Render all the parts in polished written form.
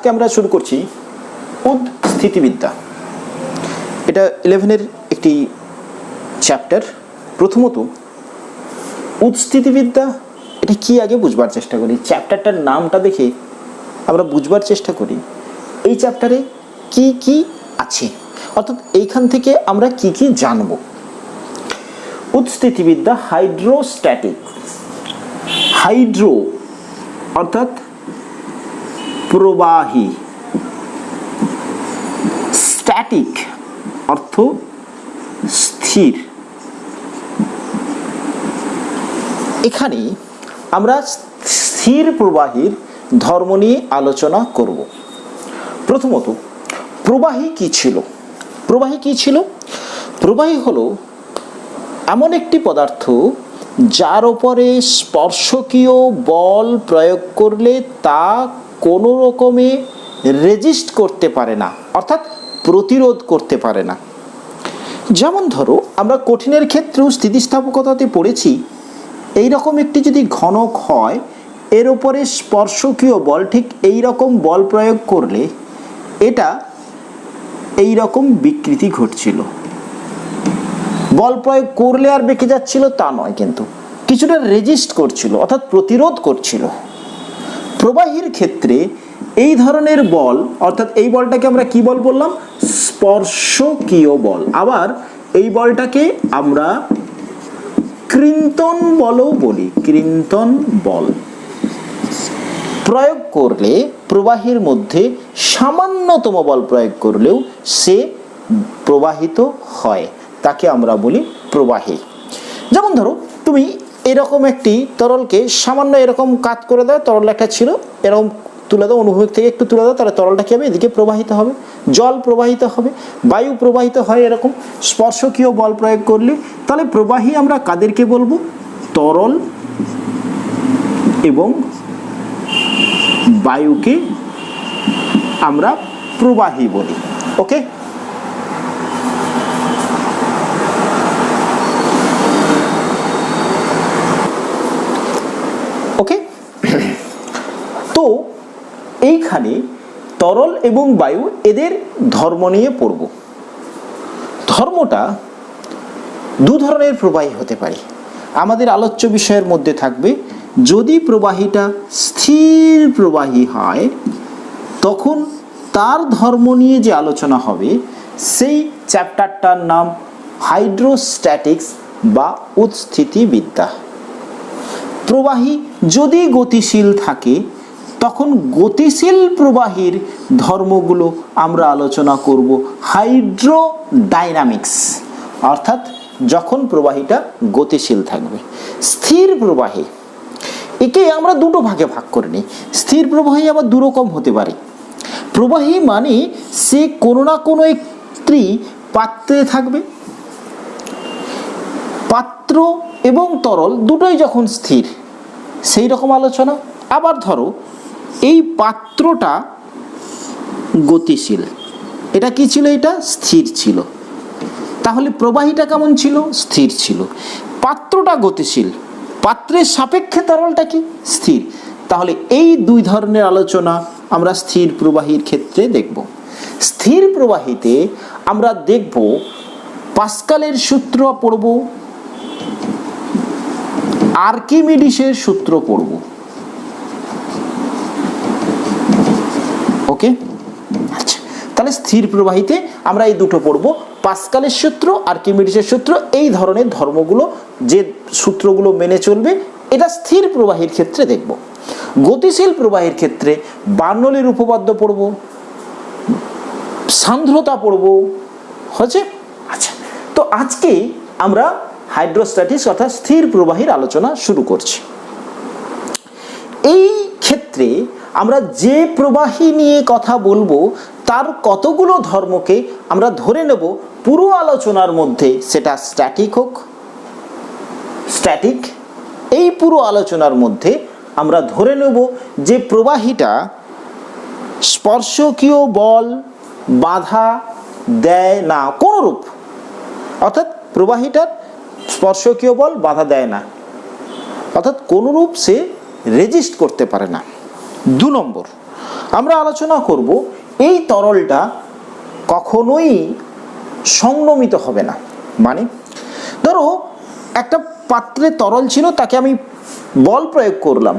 আজকে আমরা শুরু করছি উৎস্থিতিবিদ্যা। এটা 11-এর একটি চ্যাপ্টার। প্রথমত উৎস্থিতিবিদ্যা এটা কি আগে বুঝবার চেষ্টা করি। চ্যাপ্টারটার নামটা দেখে আমরা বুঝবার চেষ্টা করি এই চ্যাপ্টারে কি কি আছে, অর্থাৎ এইখান থেকে আমরা কি কি জানব। উৎস্থিতিবিদ্যা হাইড্রোস্ট্যাটিক। হাইড্রো অর্থাৎ প্রবাহী, স্ট্যাটিক অর্থ স্থির। এখানে আমরা স্থির প্রবাহীর ধর্ম নিয়ে আলোচনা করব। প্রথমত প্রবাহী কি ছিল? প্রবাহী কি ছিল? প্রবাহী হলো এমন একটি পদার্থ যার উপরে স্পর্শকীয় বল প্রয়োগ করলে তা কোনো রকমে রেজিস্ট করতে পারে না, অর্থাৎ প্রতিরোধ করতে পারে না। যেমন ধরো আমরা কঠিনের ক্ষেত্রেও স্থিতিস্থাপকতাতে পড়েছি, এই রকম একটি যদি ঘনক হয় এর উপরে স্পর্শকীয় বল ঠিক এই রকম বল প্রয়োগ করলে এটা এই রকম বিকৃতি ঘটছিল। বল প্রয়োগ করলে আর বেঁকে যাচ্ছিল তা নয়, কিন্তু কিছুটা রেজিস্ট করছিল, অর্থাৎ প্রতিরোধ করছিল। প্রবাহীর ক্ষেত্রে এই ধরনের বল, অর্থাৎ এই বলটাকে আমরা কি বল বললাম? স্পর্শকীয় বল। আবার এই বলটাকে আমরা কৃন্তন বলও বলি, কৃন্তন বল প্রয়োগ করলে প্রবাহীর মধ্যে সামান্যতম বল প্রয়োগ করলেও সে প্রবাহিত হয়, তাকে আমরা বলি প্রবাহী। যেমন ধরো তুমি এরকম একটি তরলকে সামান্য এরকম কাত করে দাও, তরল একটা ছিল এরকম তুলে দাও, অনুভূমিক থেকে একটু তুলে দাও, তাহলে তরলটা কি হবে? এদিকে প্রবাহিত হবে, জল প্রবাহিত হবে, বায়ু প্রবাহিত হয় এরকম স্পর্শকীয় বল প্রয়োগ করলে। তাহলে প্রবাহী আমরা কাদেরকে বলবো? তরল এবং বায়ুকে আমরা প্রবাহী বলি। ওকে, ওকে। তো এইখানে তরল এবং বায়ু এদের ধর্ম নিয়ে পড়ব। ধর্মটা দু ধরনের প্রবাহী হতে পারে। আমাদের আলোচ্য বিষয়ের মধ্যে থাকবে যদি প্রবাহীটা স্থির প্রবাহী হয় তখন তার ধর্ম নিয়ে যে আলোচনা হবে সেই চ্যাপ্টারটার নাম হাইড্রোস্ট্যাটিক্স বা উৎস্থিতিবিদ্যা। প্রবাহী যদি গতিশীল থাকে তখন গতিশীল প্রবাহীর ধর্মগুলো আমরা আলোচনা করব হাইড্রোডাইনামিক্স, অর্থাৎ যখন প্রবাহীটা গতিশীল থাকবে। স্থির প্রবাহী একে আমরা দুটো ভাগে ভাগ করে নিই। স্থির প্রবাহী আবার দুরকম হতে পারে। প্রবাহী মানে সে কোনো না কোনো একটি পাত্রে থাকবে, পাত্র এবং তরল দুটোই যখন স্থির সেই রকম আলোচনা। আবার ধরো এই পাত্রটা গতিশীল, এটা কি ছিল? এটা স্থির ছিল, তাহলে প্রবাহীটা কেমন ছিল? স্থির ছিল। পাত্রটা গতিশীল, পাত্রের সাপেক্ষে তরলটা কি? স্থির। তাহলে এই দুই ধরনের আলোচনা আমরা স্থির প্রবাহীর ক্ষেত্রে দেখব। স্থির প্রবাহীতে আমরা দেখব পাস্কালের সূত্র পড়ব, আর্কিমিডিসের সূত্র পড়ব। ওকে, আচ্ছা, তাহলে স্থির প্রবাহীতে আমরা এই দুটো পড়ব, পাস্কালের সূত্র, আর্কিমিডিসের সূত্র। এই ধরনের ধর্মগুলো যে সূত্রগুলো মেনে চলবে এটা স্থির প্রবাহীর ক্ষেত্রে দেখব। গতিশীল প্রবাহীর ক্ষেত্রে বার্নৌলির উপপাদ্য পড়ব, সান্দ্রতা পড়ব। হচ্ছে? আচ্ছা, তো আজকে আমরা হাইড্রোস্ট্যাটিক্স অর্থাৎ স্থির প্রবাহীর আলোচনা শুরু করছি। এই ক্ষেত্রে আমরা যে প্রবাহী নিয়ে কথা বলবো তার কতগুলো ধর্মকে আমরা ধরে নেব পুরো আলোচনার মধ্যে, সেটা স্ট্যাটিক হোক, স্ট্যাটিক। এই পুরো আলোচনার মধ্যে আমরা ধরে নেব যে প্রবাহীটা স্পর্শকীয় বল বাধা দেয় না কোনরূপ, অর্থাৎ প্রবাহীটার স্পর্শকীয় বল বাধা দেয় না, অর্থাৎ কোনরূপ সে রেজিস্ট করতে পারে না। 2 নম্বর, আমরা আলোচনা করব এই তরলটা কখনোই সংনমিত হবে না। মানে ধরো একটা পাত্রে তরল ছিল, তাকে আমি বল প্রয়োগ করলাম,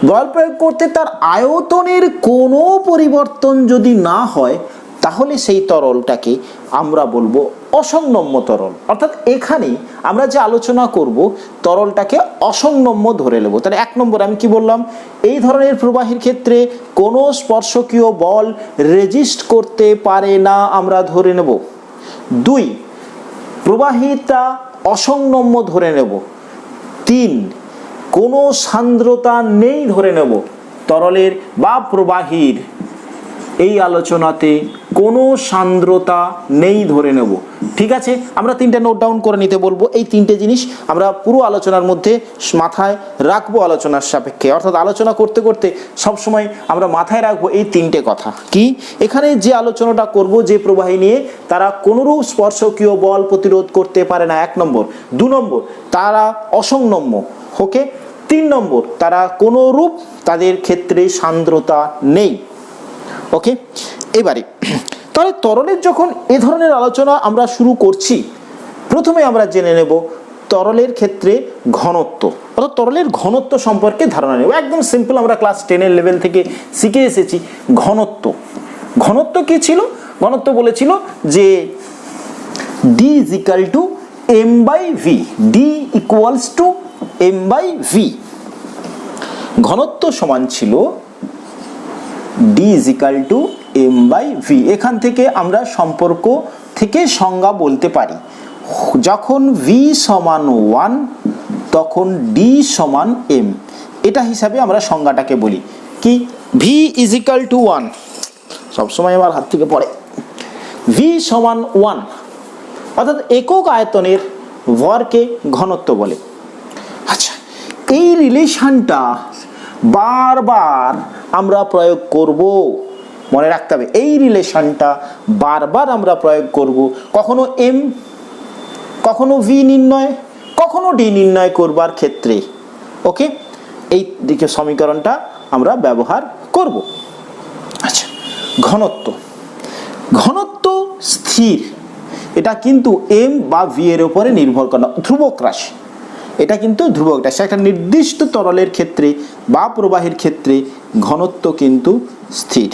বল প্রয়োগ করতে তার আয়তনের কোনো পরিবর্তন যদি না হয় তাহলে সেই তরলটাকে আমরা বলবো অসংনম্য তরল। অর্থাৎ এখানে আমরা যে আলোচনা করব তরলটাকে অসংনম্য ধরে নেব। তাহলে 1 নম্বর আমি কি বললাম, এই ধরনের প্রবাহীর ক্ষেত্রে কোনো স্পর্শকীয় বল রেজিস্ট করতে পারে না, আমরা ধরে নেব। 2, প্রবাহিতা অসংনম্য ধরে নেব। 3, কোনো সান্দ্রতা নেই ধরে নেব। তরলের বা প্রবাহীর এই আলোচনাতে কোনো সান্দ্রতা নেই ধরে নেব। ঠিক আছে, আমরা 3টে নোট ডাউন করে নিতে বলবো। এই 3টে জিনিস আমরা পুরো আলোচনার মধ্যে মাথায় রাখবো আলোচনার সাপেক্ষে। অর্থাৎ আলোচনা করতে করতে সবসময় আমরা মাথায় রাখবো এই 3টে কথা। কি, এখানে যে আলোচনাটা করব যে প্রবাহী নিয়ে, তারা কোনোরূপ স্পর্শকীয় বল প্রতিরোধ করতে পারে না, 1 নম্বর। 2 নম্বর, তারা অসংনম্য। ওকে। 3 নম্বর, তারা কোনোরূপ তাদের ক্ষেত্রে সান্দ্রতা নেই। ওকে, এবারে তাহলে তরলের যখন এ ধরনের আলোচনা আমরা শুরু করছি, প্রথমে আমরা জেনে নেব তরলের ক্ষেত্রে ঘনত্ব, অর্থাৎ তরলের ঘনত্ব সম্পর্কে ধারণা নেব। একদম সিম্পল, আমরা ক্লাস 10-এর লেভেল থেকে শিখে এসেছি ঘনত্ব। ঘনত্ব কি ছিল? ঘনত্ব বলেছিল যে D = m/v, D = m/v। ঘনত্ব সমান ছিল D = m/v। এখান থেকে আমরা সম্পর্ক থেকে সংজ্ঞা বলতে পারি, যখন v সমান 1 তখন D সমান m। এটা হিসাবে আমরা সংজ্ঞাটাকে বলি। কি, v = 1, সবসময় আমার হাত থেকে পড়ে, v সমান 1, অর্থাৎ একক আয়তনের ভরকে ঘনত্ব বলে। আচ্ছা, এই রিলেশনটা বারবার আমরা প্রয়োগ করব, মনে রাখতে হবে। এই রিলেশনটা বারবার আমরা প্রয়োগ করব, কখনো m, কখনো v নির্ণয়, কখনো d নির্ণয় করবার ক্ষেত্রে। ওকে, এই দিকে সমীকরণটা আমরা ব্যবহার করব। আচ্ছা, ঘনত্ব। ঘনত্ব স্থির, এটা কিন্তু m বা v এর উপরে নির্ভর করে না, ধ্রুবক রাশি। এটা কিন্তু ধ্রুবক রাশি। একটা নির্দিষ্ট তরলের ক্ষেত্রে বা প্রবাহের ক্ষেত্রে ঘনত্ব কিন্তু স্থির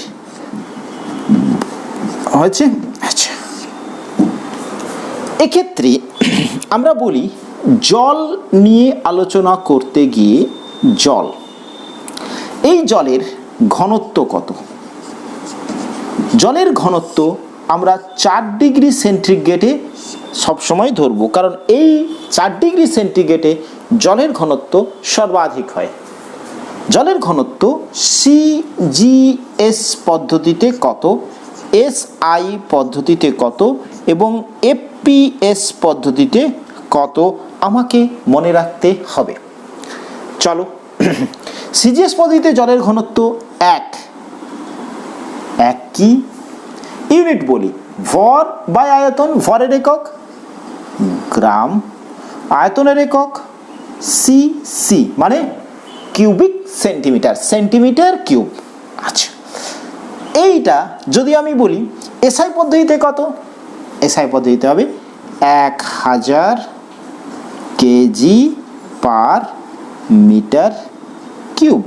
হয়েছে। আচ্ছা, এক্ষেত্রে আমরা বলি জল নিয়ে আলোচনা করতে গিয়ে, জল, এই জলের ঘনত্ব কত? জলের ঘনত্ব আমরা 4 ডিগ্রি সেন্টিগ্রেডে সবসময় ধরবো, কারণ এই 4 ডিগ্রি সেন্টিগ্রেডে জলের ঘনত্ব সর্বাধিক হয়। জলের ঘনত্ব CGS পদ্ধতিতে কত, SI পদ্ধতিতে কত এবং FPS পদ্ধতিতে কত আমাকে মনে রাখতে হবে। চলো, CGS পদ্ধতিতে জলের ঘনত্ব 1 কি ইউনিট বলি, ভর বাই আয়তন, ভরের একক গ্রাম, আয়তনের একক সিসি মানে কিউবিক সেন্টিমিটার, সেন্টিমিটার কিউব। আচ্ছা, এইটা যদি আমি বলি এসআই পদ্ধতিতে কত, এসআই পদ্ধতিতে হবে 1000 kg per metre cube.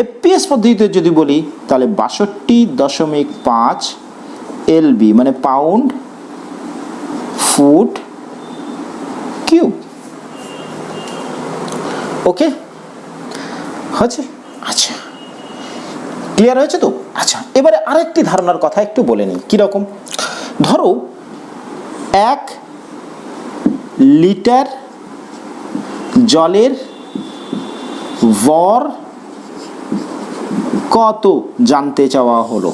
FPS পদ্ধতিতে যদি বলি তাহলে 62.5 এলবি মানে পাউন্ড ফুট কিউব। ওকে, হয়েছে? আচ্ছা, ক্লিয়ার হয়েছে তো? আচ্ছা, এবারে আরেকটি ধারণার কথা একটু বলে নিই। কীরকম? ধরো 1 লিটার জলের ভর কত জানতে চাওয়া হলো।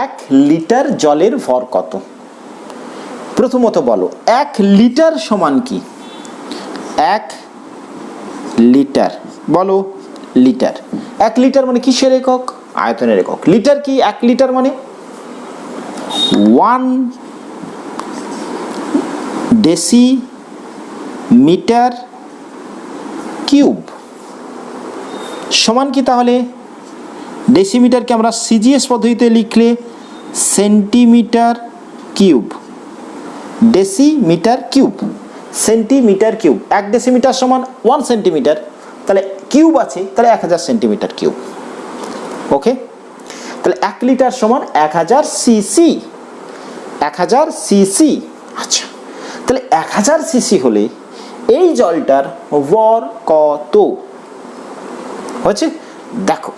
1 লিটার জলের ভর কত? প্রথমত বলো 1 লিটার সমান কি? 1 লিটার, বলো লিটার। 1 লিটার মানে কিসের একক? আয়তনের একক। লিটার কি? 1 লিটার মানে 1 ডেসিমিটার কিউব। সমান কি তাহলে ডেসিমিটারকে আমরা সিজিএস পদ্ধতিতে লিখলে centimetre cube, decimetre cube, centimetre cube. 1 decimetre সমান 1 সেন্টিমিটার, তাহলে কিউব আছে, তাহলে 1000 সেন্টিমিটার কিউব। ওকে, তাহলে 1 লিটার সমান 1000 সিসি, 1000 সিসি। আচ্ছা, তাহলে 1000 সিসি হলে এই জলটার ভর কত হচ্ছে? দেখো,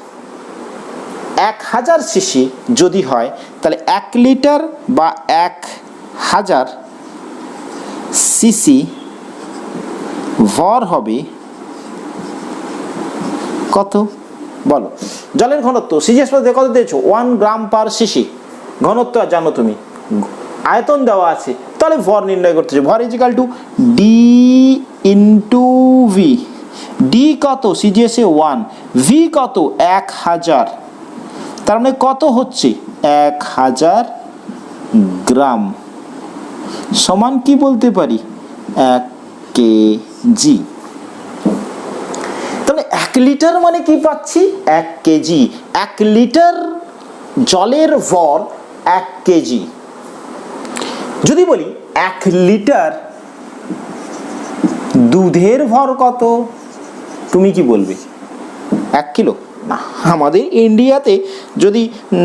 1000 সিসি যদি হয় তাহলে 1 লিটার বা 1000 সিসি ভর হবে কত বলো? জলের ঘনত্ব সিজিএস পদ্ধতিতে কত দিয়েছো? 1 গ্রাম পার সিসি। ঘনত্ব জানো তুমি, আয়তন দেওয়া আছে, তাহলে ভর নির্ণয় করতে হবে। ভর is equal to D into V. D কত? সিজিএস এ 1, ভি কত? 1000, তার মানে কত হচ্ছে? 1000 গ্রাম সমান কি বলতে পারি? 1 কেজি। তাহলে 1 লিটার মানে কি পাচ্ছি? 1 কেজি। 1 লিটার জলের ভর 1 কেজি। যদি বলি 1 লিটার দুধের ভর কত, তুমি কি বলবে? 1 কিলো? না, আমাদের ইন্ডিয়াতে যদি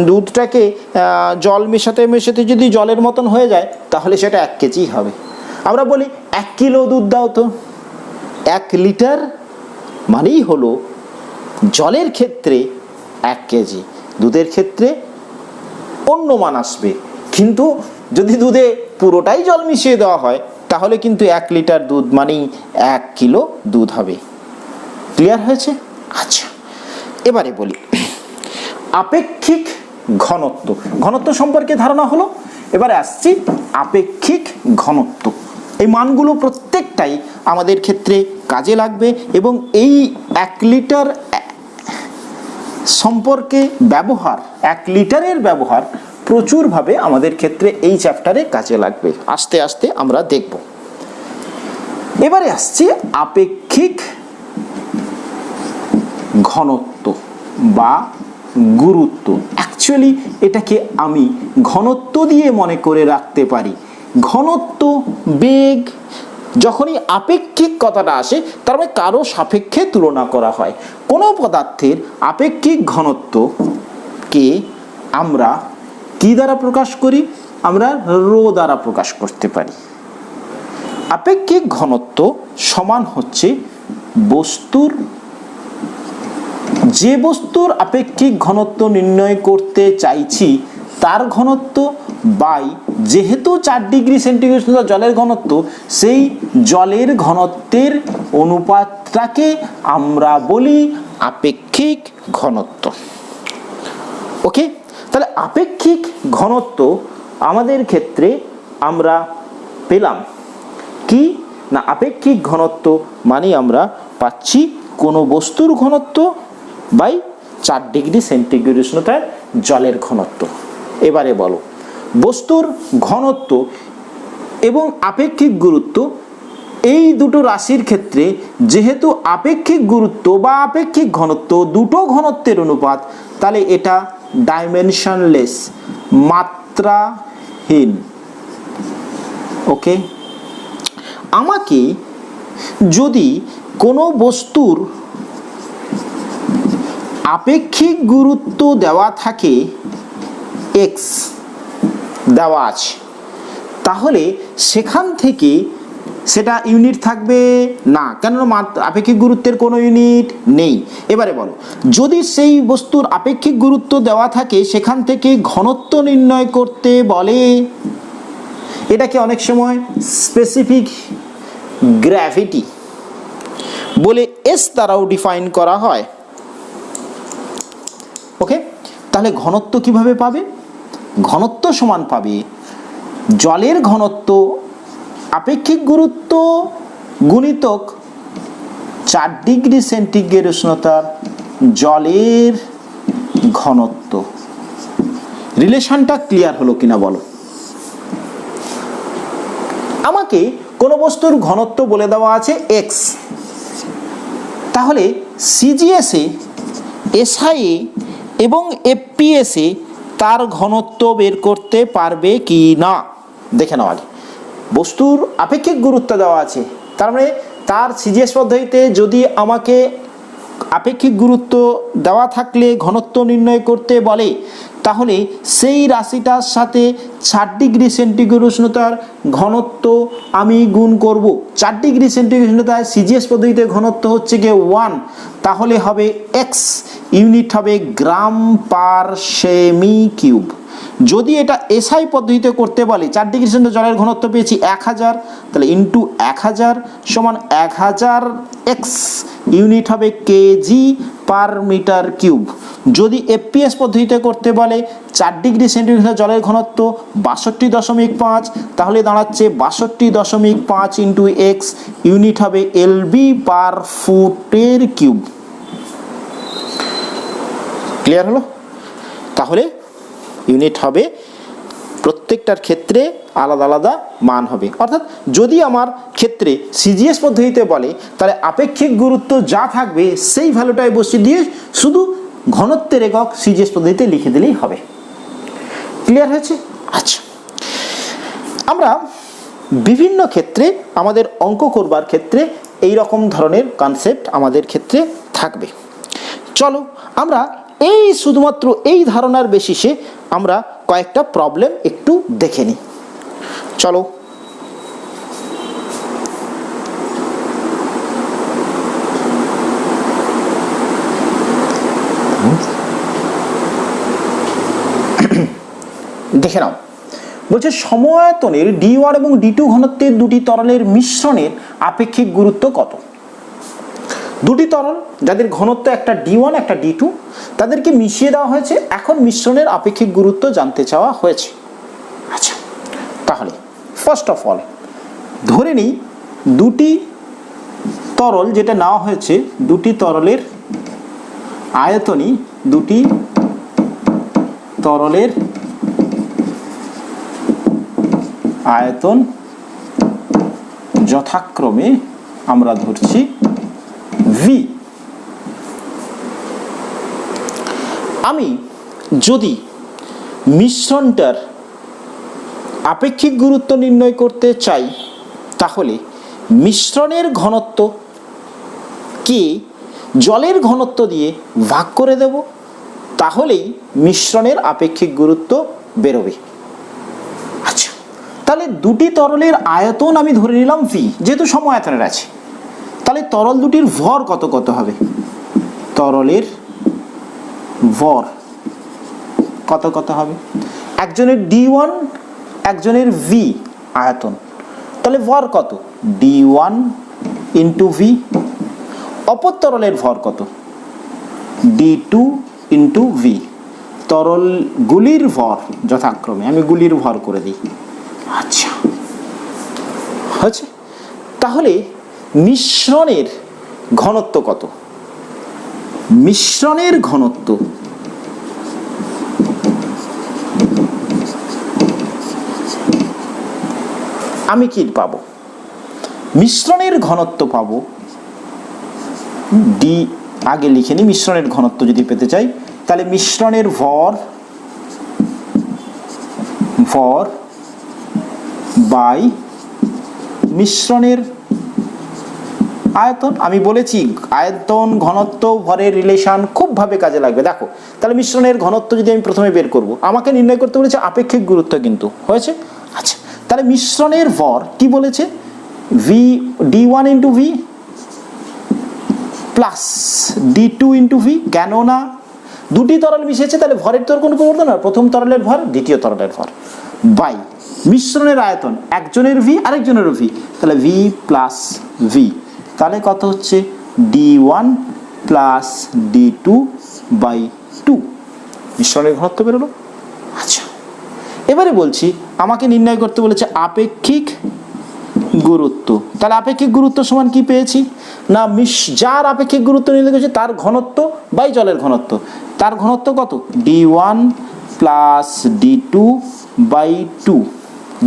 দুধটাকে জল মেশাতে মেশাতে যদি জলের মতন হয়ে যায় তাহলে সেটা 1 কেজি হবে। আমরা বলি 1 কিলো দুধ দাও তো। 1 লিটার মানেই হলো জলের ক্ষেত্রে 1 কেজি, দুধের ক্ষেত্রে অন্য মান আসবে। কিন্তু যদি দুধে পুরোটাই জল মিশিয়ে দেওয়া হয় তাহলে কিন্তু 1 লিটার দুধ মানেই 1 কিলো দুধ হবে। ক্লিয়ার হয়েছে? আচ্ছা, এবারে বলি আপেক্ষিক ঘনত্ব। ঘনত্ব সম্পর্কে ধারণা হলো, এবারে আসছি আপেক্ষিক ঘনত্ব। এই মানগুলো প্রত্যেকটাই আমাদের ক্ষেত্রে কাজে লাগবে এবং এই 1 লিটার সম্পর্কে ব্যবহার, 1 লিটারের ব্যবহার প্রচুরভাবে আমাদের ক্ষেত্রে এই চ্যাপ্টারে কাজে লাগবে। আস্তে আস্তে আমরা দেখব। এবারে আসছি আপেক্ষিক ঘনত্ব বা গুরুত্ব। অ্যাকচুয়ালি এটাকে আমি ঘনত্ব দিয়ে মনে করে রাখতে পারি। ঘনত্ব, বেগ, যখনই আপেক্ষিক কথাটা আসে তার মানে কারো সাপেক্ষে তুলনা করা হয়। কোনো পদার্থের আপেক্ষিক ঘনত্বকে আমরা কি দ্বারা প্রকাশ করি? আমরা রো দ্বারা প্রকাশ করতে পারি। আপেক্ষিক ঘনত্ব সমান হচ্ছে বস্তুর, যে বস্তুর আপেক্ষিক ঘনত্ব নির্ণয় করতে চাইছি তার ঘনত্ব বাই যেহেতু 4 ডিগ্রি সেন্টিগ্রেড জলের ঘনত্ব, সেই জলের ঘনত্বের অনুপাতটাকে আমরা বলি আপেক্ষিক ঘনত্ব। ওকে, তাহলে আপেক্ষিক ঘনত্ব আমাদের ক্ষেত্রে আমরা পেলাম কি না? আপেক্ষিক ঘনত্ব মানে আমরা পাচ্ছি কোনো বস্তুর ঘনত্ব বাই 4 ডিগ্রি সেন্টিগ্রেড উষ্ণতায় জলের ঘনত্ব। এবারে বলো, বস্তুর ঘনত্ব এবং আপেক্ষিক গুরুত্ব এই দুটো রাশির ক্ষেত্রে যেহেতু আপেক্ষিক গুরুত্ব বা আপেক্ষিক ঘনত্ব দুটো ঘনত্বের অনুপাত, তাহলে এটা ডাইমেনশনলেস, মাত্রাহীন। ওকে, আমাকে যদি কোনো বস্তুর আপেক্ষিক গুরুত্ব দেওয়া থাকে x দেওয়া আছে, তাহলে সেখান থেকে সেটা ইউনিট থাকবে না, কেননা আপেক্ষিক গুরুত্বের কোনো ইউনিট নেই। এবারে বলো, যদি সেই বস্তুর আপেক্ষিক গুরুত্ব দেওয়া থাকে সেখান থেকে ঘনত্ব নির্ণয় করতে বলে, এটাকে অনেক সময় স্পেসিফিক গ্র্যাভিটি বলে এস দ্বারাও ডিফাইন করা হয়। ওকে, তাহলে ঘনত্ব কিভাবে পাবে? ঘনত্ব সমান পাবে জলের ঘনত্ব আপেক্ষিক গুরুত্ব গুণিতক 4 ডিগ্রি সেন্টিগ্রেড উষ্ণতার জলের ঘনত্ব। রিলেশনটা ক্লিয়ার হলো কিনা বলো? আমাকে কোনো বস্তুর ঘনত্ব বলে দেওয়া আছে x, তাহলে সিজিএস এ এসআইএ এবং এফপিএসে তার ঘনত্ব বের করতে পারবে কি না দেখে নাও আগে। বস্তুর আপেক্ষিক গুরুত্ব দেওয়া আছে, তার মানে তার সিজিএস পদ্ধতিতে যদি আমাকে আপেক্ষিক গুরুত্ব দেওয়া থাকলে ঘনত্ব নির্ণয় করতে বলে, তাহলে সেই রাশিটার সাথে 4 ডিগ্রি সেন্টিগ্রেড উষ্ণতার ঘনত্ব আমি গুণ করব। 4 ডিগ্রি সেন্টিগ্রেড উষ্ণতায় সিজিএস পদ্ধতিতে ঘনত্ব হচ্ছে গিয়ে 1, তাহলে হবে এক্স, ইউনিট হবে গ্রাম পার সেমি কিউব। যদি এটা এসআই পদ্ধতিতে করতে বলে 4 ডিগ্রি সেন্টিগ্রেড জলের ঘনত্ব পেয়েছি 1000, তাহলে ইন্টু 1000 সমান 1000 এক্স, ইউনিট হবে কেজি পার মিটার কিউব। যদি এফপিএস পদ্ধতিতে করতে বলে 4 ডিগ্রি সেন্টিগ্রেড জলের ঘনত্ব 62.5, তাহলে দাঁড়াচ্ছে 62.5 ইন্টু এক্স, ইউনিট হবে এলবি পার ফুটের কিউব। ক্লিয়ার হলো? তাহলে ইউনিট হবে প্রত্যেকটার ক্ষেত্রে আলাদা আলাদা মান হবে। অর্থাৎ যদি আমার ক্ষেত্রে সিজিএস পদ্ধতিতে বলে, তাহলে আপেক্ষিক গুরুত্ব যা থাকবে সেই ভ্যালুটাই বসিয়ে দিয়ে শুধু ঘনত্বের একক সিজিএস পদ্ধতিতে লিখে দিলেই হবে। ক্লিয়ার হয়েছে? আচ্ছা, আমরা বিভিন্ন ক্ষেত্রে আমাদের অঙ্ক করবার ক্ষেত্রে এই রকম ধরনের কনসেপ্ট আমাদের ক্ষেত্রে থাকবে। চলো আমরা এই শুধুমাত্র এই ধারণার বেসিসে আমরা কয়েকটা প্রবলেম একটু দেখে নিই। চলো দেখে নাও। বলছে সময়ায়তনের D1 এবং D2 ঘনত্বের দুটি তরলের মিশ্রণের আপেক্ষিক গুরুত্ব কত? দুটি তরল যাদের ঘনত্ব একটা D1 একটা D2, তাদেরকে মিশিয়ে দেওয়া হয়েছে, এখন মিশ্রণের আপেক্ষিক গুরুত্ব জানতে চাওয়া হয়েছে। আচ্ছা, তাহলে ফার্স্ট অফ অল ধরে নিই দুটি তরল যেটা নেওয়া হয়েছে, দুটি তরলের আয়তনই, দুটি তরলের আয়তন যথাক্রমে আমরা ধরছি V। আমি যদি মিশ্রণটার আপেক্ষিক গুরুত্ব নির্ণয় করতে চাই, তাহলে মিশ্রণের ঘনত্ব কে জলের ঘনত্ব দিয়ে ভাগ করে দেব, তাহলেই মিশ্রণের আপেক্ষিক গুরুত্ব বেরোবে। আচ্ছা, তাহলে দুটি তরলের আয়তন আমি ধরে নিলাম V, যেহেতু সমআয়তনের আছে, তাহলে তরল দুটির ভর কত কত হবে? তরলের ভর কত কত হবে? একজনের D1 একজনের V আয়তন, তাহলে ভর কত? D1 into V। অপর তরলের ভর কত? D2 into V। তরলগুলির ভর যথাক্রমে, আমি গুলির ভর করে দিই। আচ্ছা, হচ্ছে। তাহলে মিশ্রণের ঘনত্ব কত? মিশ্রণের ঘনত্ব আমি কি পাবো? মিশ্রণের ঘনত্ব পাবো ডি, আগে লিখে নি। মিশ্রণের ঘনত্ব যদি পেতে চাই, তাহলে মিশ্রণের ভর বাই মিশ্রণের আয়তন। আমি বলেছি আয়তন ঘনত্ব ভরের রিলেশন খুবভাবে কাজে লাগবে। দেখো, তাহলে মিশ্রণের ঘনত্ব যদি আমি প্রথমে বের করব, আমাকে নির্ণয় করতে বলেছে আপেক্ষিক গুরুত্ব, কিন্তু হয়েছে। আচ্ছা, তাহলে মিশ্রণের ভর কি বলেছে? V D1 into V plus D2 into V। কেননা দুটি তরল মিশেছে, তাহলে ভরের তোর কোনো পরিবর্তন না, প্রথম তরলের ভর দ্বিতীয় তরলের ভর বাই মিশ্রণের আয়তন, একজনের V আরেকজনেরও V, তাহলে V প্লাস V। তাহলে কত হচ্ছে? D1 plus D2 by 2। মিশ্রণের ঘনত্ব বেরোলো। আচ্ছা, এবারে বলছি আমাকে নির্ণয় করতে বলেছে আপেক্ষিক গুরুত্ব। তাহলে আপেক্ষিক গুরুত্ব সমান কি পেয়েছি না, যার আপেক্ষিক গুরুত্ব নির্ণয় করেছে তার ঘনত্ব বাই জলের ঘনত্ব। তার ঘনত্ব কত? D1 plus D2 by 2।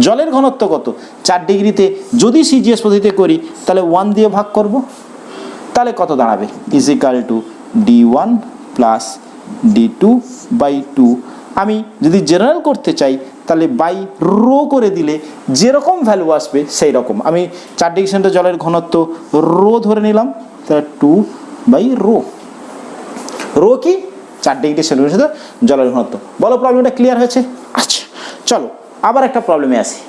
জলের ঘনত্ব কত? 4 ডিগ্রিতে যদি সিজিএস পদ্ধতিতে করি, তাহলে 1 দিয়ে ভাগ করব, তাহলে কত দাঁড়াবে? Is equal to D1 plus d2 by 2। আমি যদি জেনারেল করতে চাই তাহলে বাই রো করে দিলে যেরকম ভ্যালু আসবে সেই রকম। আমি 4 ডিগ্রি সেন্টিগ্রেড জলের ঘনত্ব রো ধরে নিলাম, তাহলে 2 বাই রো। রো কি? 4 ডিগ্রি সেন্টিগ্রেড জলের ঘনত্ব। বলো প্রবলেমটা ক্লিয়ার হয়েছে? আচ্ছা চলো আবার একটা প্রবলেমে আসি।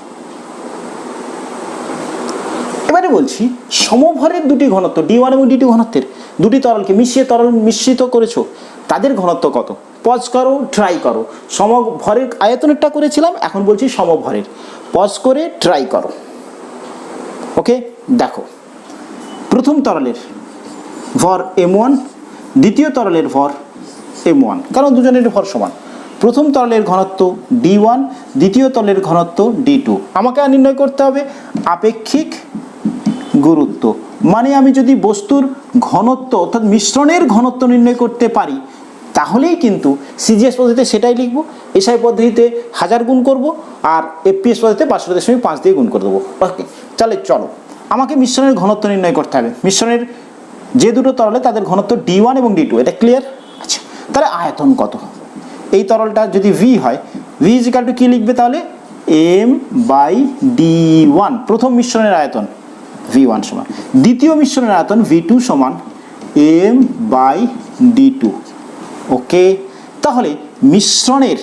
এবারে বলছি সমভরের দুটি ঘনত্ব d1 এবং d2 ঘনত্বের দুটি তরলকে তরল মিশ্রিত করেছো, তাদের ঘনত্ব কত? পজ করো, ট্রাই করো। সমভরের আয়তনেরটা করেছিলাম, এখন বলছি সমভরের। পজ করে ট্রাই করো। ওকে, দেখো প্রথম তরলের ভর m1, দ্বিতীয় তরলের ভর m1, কারণ দুজনের ভর সমান। প্রথম তরলের ঘনত্ব d1, দ্বিতীয় তরলের ঘনত্ব d2। আমাকে নির্ণয় করতে হবে আপেক্ষিক গুরুত্ব। মানে আমি যদি বস্তুর ঘনত্ব অর্থাৎ মিশ্রণের ঘনত্ব নির্ণয় করতে পারি তাহলেই কিন্তু সিজিএস পদ্ধতিতে সেটাই লিখব, এসআই পদ্ধতিতে 1000 গুণ করব, আর এফপিএস পদ্ধতিতে 5.5 দিয়ে গুণ করে দেবো। ওকে, তাহলে চলো আমাকে মিশ্রণের ঘনত্ব নির্ণয় করতে হবে। মিশ্রণের যে দুটো তরলে তাদের ঘনত্ব d1 এবং d2, এটা ক্লিয়ার? আচ্ছা, তাহলে আয়তন কত? এই তরলটা যদি v হয়, v ইজিক্যাল টু কি লিখবে তাহলে? m/d1। প্রথম মিশ্রণের আয়তন v1 সমান, দ্বিতীয় মিশ্রণের আয়তন v2 সমান m/d2। ওকে, তাহলে মিশ্রণের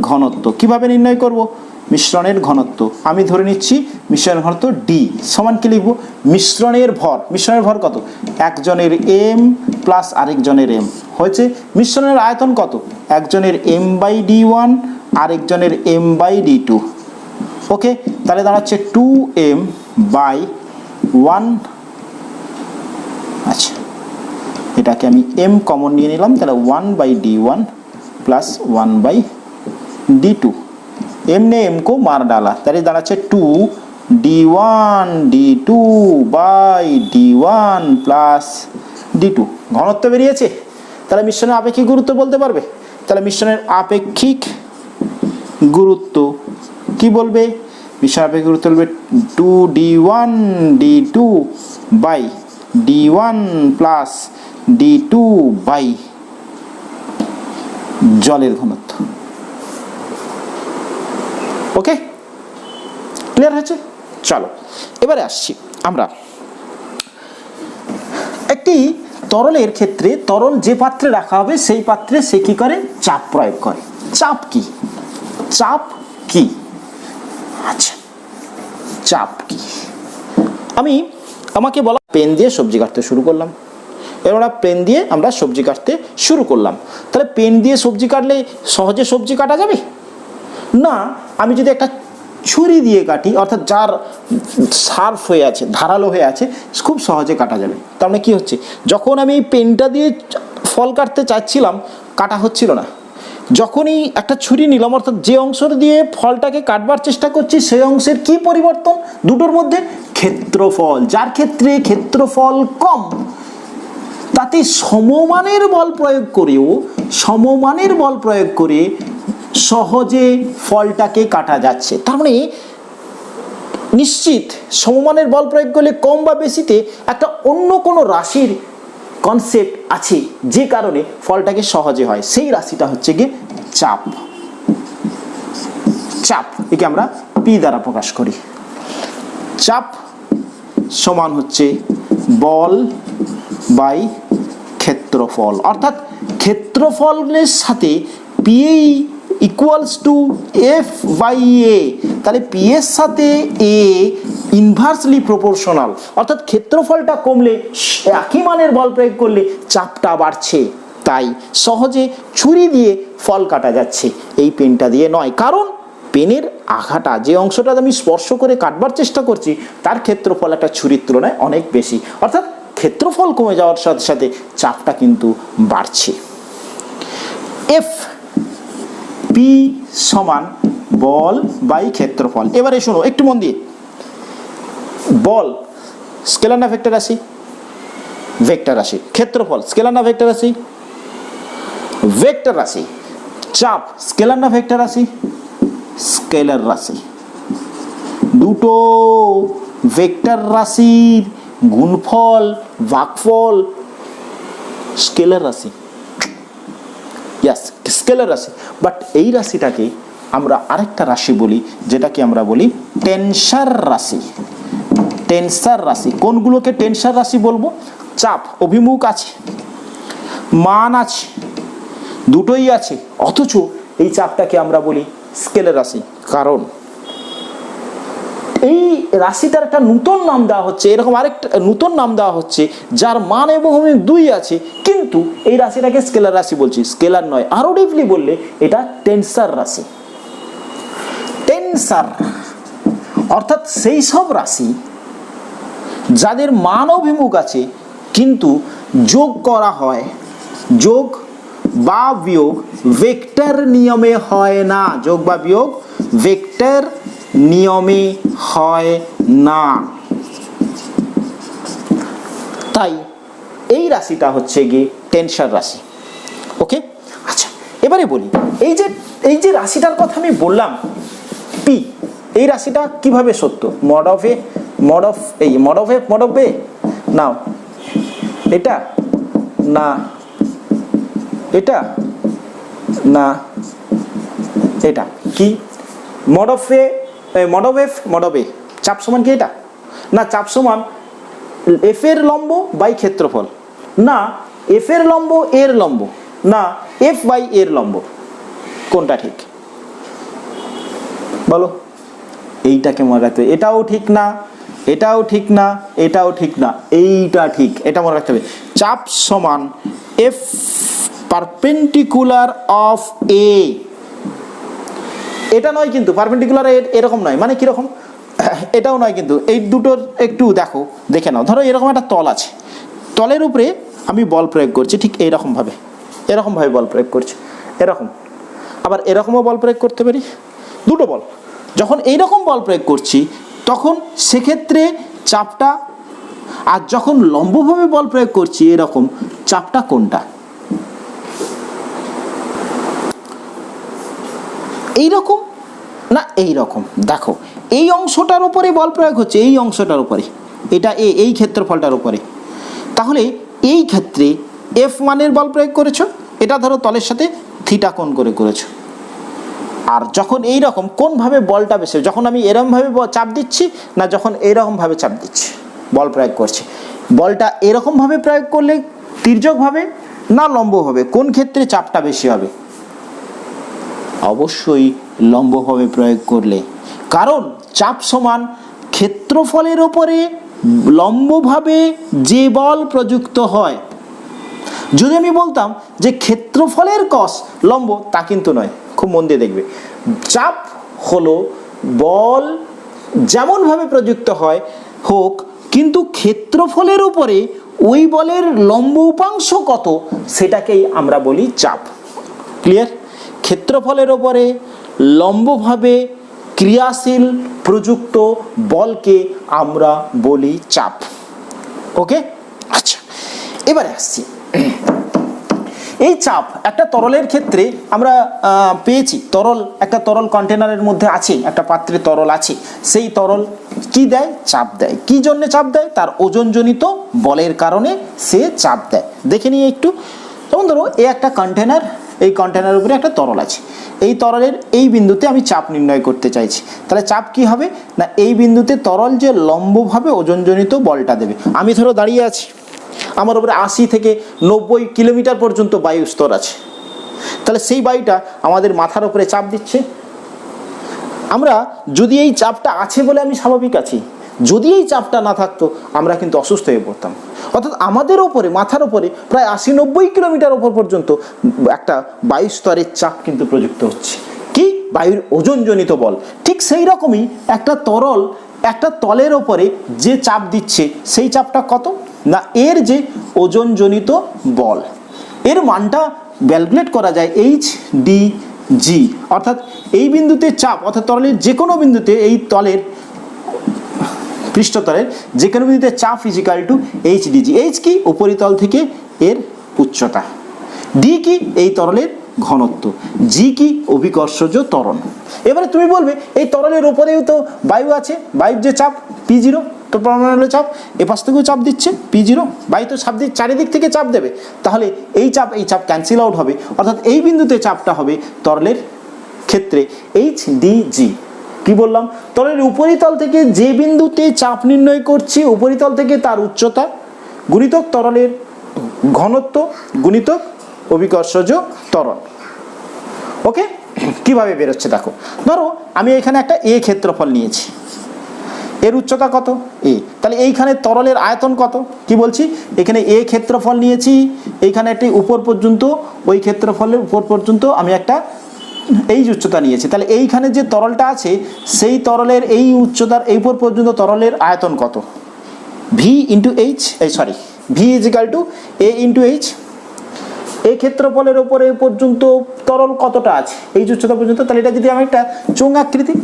ঘনত্ব কিভাবে নির্ণয় করব? মিশ্রণের ঘনত্ব আমি ধরে নিচ্ছি মিশ্রণের ঘনত্ব d সমান কি লিখব? মিশ্রণের ভর কত? একজনের m প্লাস আরেকজনের m হয়েছে। মিশ্রণের আয়তন কত? একজনের m/d1 আরেকজনের m/d2। ওকে, তাহলে দাঁড়াচ্ছে 2m/1। আচ্ছা, এটাকে আমি m কমন নিয়ে নিলাম, তাহলে 1/d1 প্লাস 1/d2। m ने m को मार डाला, তাহলে দাঁড়াচ্ছে 2d1d2/d1 প্লাস d2। ঘনত্ব বেরিয়েছে। তাহলে মিশ্রণের আপেক্ষিক গুরুত্ব বলতে পারবে? তাহলে মিশ্রণের আপেক্ষিক গুরুত্ব কি বলবে? মিশ্রণের আপেক্ষিক গুরুত্ব বলবে 2d1d2/d1 প্লাস d2 বাই জলের ঘনত্ব। ওকে, ক্লিয়ার হয়েছে? চলো এবারে আসছি আমরা একটি তরলের ক্ষেত্রে। তরল যে পাত্রে রাখা হবে সেই পাত্রে সে কি করে? চাপ প্রয়োগ করে। চাপ কি? আচ্ছা, চাপ কি? আমাকে বলা, পেন দিয়ে সবজি কাটতে শুরু করলাম। এবার পেন দিয়ে আমরা সবজি কাটতে শুরু করলাম। তাহলে পেন দিয়ে সবজি কাটলে সহজে সবজি কাটা যাবে না। আমি যদি একটা ছুরি দিয়ে কাটি, অর্থাৎ যার শার্প হয়ে আছে, ধারালো হয়ে আছে, খুব সহজে কাটা যাবে। তার মানে কি হচ্ছে? যখন আমি এই পেনটা দিয়ে ফল কাটতে চাচ্ছিলাম, কাটা হচ্ছিল না। যখনই একটা ছুরি নিলাম, অর্থাৎ যে অংশ দিয়ে ফলটাকে কাটবার চেষ্টা করছি সেই অংশের কি পরিবর্তন? দুটোর মধ্যে ক্ষেত্রফল। যার ক্ষেত্রে ক্ষেত্রফল কম, তাতে সমমানের বল প্রয়োগ করে সহজে ফলটাকে কাটা যাচ্ছে। তার মানে নিশ্চিত সমমানের বল প্রয়োগ করলে কম বা বেশিতে একটা অন্য কোনো রাশির কনসেপ্ট আছে, যে কারণে ফলটাকে সহজে হয়। সেই রাশিটা হচ্ছে গিয়ে চাপ। একে আমরা পি দ্বারা প্রকাশ করি। চাপ সমান হচ্ছে বল বাই ক্ষেত্রফল, অর্থাৎ ক্ষেত্রফলের সাথে পি ইকুয়ালস টু F/A। তাহলে পি এর সাথে এ ইনভার্সলি প্রপোর্শনাল, অর্থাৎ ক্ষেত্রফলটা কমলে একই মানের বল প্রয়োগ করলে চাপটা বাড়ছে। তাই সহজে ছুরি দিয়ে ফল কাটা যাচ্ছে, এই পেনটা দিয়ে নয়। কারণ পেনের আঘাটা, যে অংশটা আমি স্পর্শ করে কাটবার চেষ্টা করছি, তার ক্ষেত্রফল একটা ছুরির তুলনায় অনেক বেশি। অর্থাৎ ক্ষেত্রফল কমে যাওয়ার সাথে সাথে চাপটা কিন্তু বাড়ছে। এফ পি সমান বল বাই ক্ষেত্রফল। এবারে শোনো একটু মন দিয়ে। বল স্কেলার না ভেক্টর রাশি? ভেক্টর রাশি। ক্ষেত্রফল স্কেলার না ভেক্টর রাশি? ভেক্টর রাশি। চাপ স্কেলার না ভেক্টর রাশি? স্কেলার রাশি। দুটো ভেক্টর রাশির গুণফল, ভাগফল স্কেলার রাশি, ইয়াস স্কেলার রাশি। বাট এই রাশিটাকে আমরা আরেকটা রাশি বলি, যেটাকে আমরা বলি টেনসার রাশি। টেনসার রাশি কোনগুলোকে টেনসার রাশি বলবো? চাপ অভিমুখ আছে, মান আছে, দুটোই আছে, অথচ এই চাপটাকে আমরা বলি স্কেলার রাশি। কারণ এই রাশিটার একটা নতুন নাম দেওয়া হচ্ছে, এরকম আরেকটা নতুন নাম দেওয়া হচ্ছে যার মান এবং অভিমুখ দুই আছে, কিন্তু এই রাশিটাকে স্কেলার রাশি বলছি, স্কেলার নয়। আরো ডিপলি বললে এটা টেনসার রাশি। টেনসার অর্থাৎ সেই সব রাশি যাদের মান অভিমুখ আছে কিন্তু যোগ করা হয়, যোগ বা বিয়োগ ভেক্টর নিয়মে হয় না, যোগ বা বিয়োগ ভেক্টর নিয়মে হয় না। তাই এই রাশিটা হচ্ছে গিয়ে টেনসার রাশি। ওকে, আচ্ছা এবারে বলি এই যে রাশিটার কথা আমি বললাম পি, এই রাশিটা কিভাবে সত্য? Mod of A, mod of এই, mod of A, mod of A, না এটা না, এটা না, এটা কি? Mod of A, mod of F, mod of A, চাপ সমান কি এটা? না, চাপ সমান এফ এর লম্ব বাই ক্ষেত্রফল, না এফ এর লম্ব এর লম্ব, না এফ বাই এর লম্ব। কোনটা ঠিক বলো? এইটাকে মনে রাখতে হবে। এটাও ঠিক না, এটাও ঠিক না, এটাও ঠিক না, এইটা ঠিক। এটা মনে রাখতে হবে। চাপ সমান এফ পারপেন্ডিকুলার অফ এ। এটা নয় কিন্তু, পারপেন্ডিকুলার এরকম নয়, মানে কিরকম? এটাও নয় কিন্তু, এই দুটোর একটু দেখে নাও। ধরো এরকম একটা তল আছে, তলের উপরে আমি বল প্রয়োগ করছি, ঠিক এইরকমভাবে, এরকমভাবে বল প্রয়োগ করছি, এরকম। আবার এরকমও বল প্রয়োগ করতে পারি, দুটো বল। যখন এইরকম বল প্রয়োগ করছি তখন সেক্ষেত্রে চাপটা, আর যখন লম্বভাবে বল প্রয়োগ করছি এরকম, চাপটা কোনটা? এইরকম না এইরকম? দেখো এই অংশটার উপরে বল প্রয়োগ হচ্ছে, এই অংশটার উপরে, এটা এই ক্ষেত্রফলটার উপরে। তাহলে এই ক্ষেত্রে এফ মানের বল প্রয়োগ করেছো, এটা ধরো তলের সাথে থিটা কোণ করে করেছো। আর যখন এই রকম কোনভাবে বলটা বেশি, যখন আমি এরকমভাবে চাপ দিচ্ছি না যখন এইরকমভাবে চাপ দিচ্ছি, বল প্রয়োগ করছি, বলটা এরকমভাবে প্রয়োগ করলে তির্যকভাবে না লম্বভাবে, কোন ক্ষেত্রে চাপটা বেশি হবে? অবশ্যই লম্বভাবে প্রয়োগ করলে, কারণ চাপ সমান ক্ষেত্রফলের ওপরে লম্বভাবে যে বল প্রযুক্ত হয়। যদি আমি বলতাম যে ক্ষেত্রফলের কস লম্ব, তা কিন্তু নয়। খুব মন দিয়ে দেখবে, চাপ হলো বল যেমনভাবে প্রযুক্ত হয় হোক, কিন্তু ক্ষেত্রফলের উপরে ওই বলের লম্ব উপাংশ কত সেটাকেই আমরা বলি চাপ। ক্লিয়ার? ক্ষেত্রফলের উপরে লম্বভাবে ক্রিয়াশীল প্রযুক্ত বলকে আমরা বলি চাপ। ওকে, আচ্ছা এবারে আসছি। এই চাপ একটা তরলের ক্ষেত্রে আমরা পেয়েছি, একটা তরল কন্টেনারের মধ্যে আছে, একটা পাত্রে তরল আছে, সেই তরল কি দেয়? চাপ দেয়। কি জন্য চাপ দেয়? তার ওজনজনিত বলের কারণে সে চাপ দেয়। দেখে নিয়ে একটু। যেমন ধরো এই একটা কন্টেনার, এই কন্টেনারের উপরে একটা তরল আছে, এই তরলের এই বিন্দুতে আমি চাপ নির্ণয় করতে চাইছি। তাহলে চাপ কি হবে? না এই বিন্দুতে তরল যে লম্বভাবে ওজনজনিত বলটা দেবে। আমি ধরো দাঁড়িয়ে আছি, আমার উপরে 80 থেকে 90 কিলোমিটার পর্যন্ত বায়ু স্তর আছে, তাহলে সেই বায়ুটা আমাদের মাথার উপরে চাপ দিচ্ছে। আমরা যদি এই চাপটা আছে বলে আমি স্বাভাবিক আছি, যদি এই চাপটা না থাকতো আমরা কিন্তু অসুস্থ হয়ে পড়তাম। অর্থাৎ আমাদের ওপরে, মাথার ওপরে প্রায় 80-90 কিলোমিটার ওপর পর্যন্ত একটা বায়ু স্তরের চাপ কিন্তু প্রযুক্ত হচ্ছে। কি? বায়ুর ওজনজনিত বল। ঠিক সেই রকমই একটা তরল একটা তলের ওপরে যে চাপ দিচ্ছে, সেই চাপটা কত? না এর যে ওজনজনিত বল, এর মানটা ক্যালকুলেট করা যায় HDG। অর্থাৎ এই বিন্দুতে চাপ, অর্থাৎ তরলের যে কোনো বিন্দুতে, এই তলের পৃষ্ঠতলের যে কোনো বিন্দুতে চাপ ইজিক্যাল টু HDG। H কি? উপরিতল থেকে এর উচ্চতা, ডি কি? এই তরলের ঘনত্ব, জি কি? অভিকর্ষজ ত্বরণ। এবারে তুমি বলবে এই তরলের উপরেও তো বায়ু আছে, বায়ুর যে চাপ P0, তো পরমাণু চাপ এ পাশ থেকেও চাপ দিচ্ছে P0, বাই তো চাপ চারিদিক থেকে চাপ দেবে, তাহলে এই চাপ ক্যান্সেল আউট হবে, অর্থাৎ এই বিন্দুতে চাপটা হবে তরলের ক্ষেত্রে HDG। কি বললাম, তরলের উপরিতল থেকে যে বিন্দুতে চাপ নির্ণয় করছি, উপরিতল থেকে তার উচ্চতা গুণিতক তরলের ঘনত্ব গুণিতক অভিকর্ষজ ত্বরণ। ওকে, কিভাবে বেরোচ্ছে দেখো, ধরো আমি এখানে একটা এ ক্ষেত্রফল নিয়েছি, এর উচ্চতা কত এ, তাহলে এইখানে তরলের আয়তন কত, কি বলছি এখানে এ ক্ষেত্রফল নিয়েছি, এইখানে একটি উপর পর্যন্ত, ওই ক্ষেত্রফলের উপর পর্যন্ত আমি একটা এই উচ্চতা নিয়েছি, তাহলে এইখানে যে তরলটা আছে সেই তরলের এই উচ্চতার এই উপর পর্যন্ত তরলের আয়তন কত, V into H, sorry V is equal two A into H. এই ক্ষেত্রফলের ওপরে পর্যন্ত তরল কতটা আছে এই উচ্চতা পর্যন্ত, তাহলে এটা যদি আমি একটা চোঙ আকৃতি,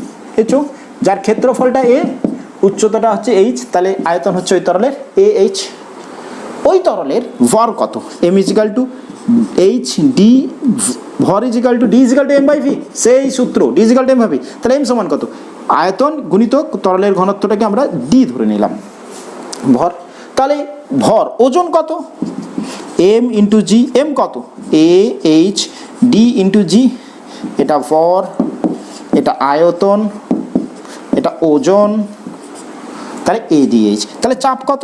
এই চোঙ যার ক্ষেত্রফলটা এ উচ্চতাটা হচ্ছে এইচ, তাহলে আয়তন হচ্ছে ওই তরলের এ এইচ। ওই তরলের ভর কত, M is equal to H D, ভর is equal to D is equal to M by V, সেই সূত্র D is equal to M by V, তাহলে এম সমান কত, আয়তন গুণিতক তরলের ঘনত্বটাকে আমরা ডি ধরে নিলাম, ভর। তাহলে ভর ওজন কত, এম ইন্টু জি, এম কত এ এইচ ডি ইন্টু জি, এটা ভর, এটা আয়তন, এটা ওজন, তাহলে এ ডি এইচ। তাহলে চাপ কত,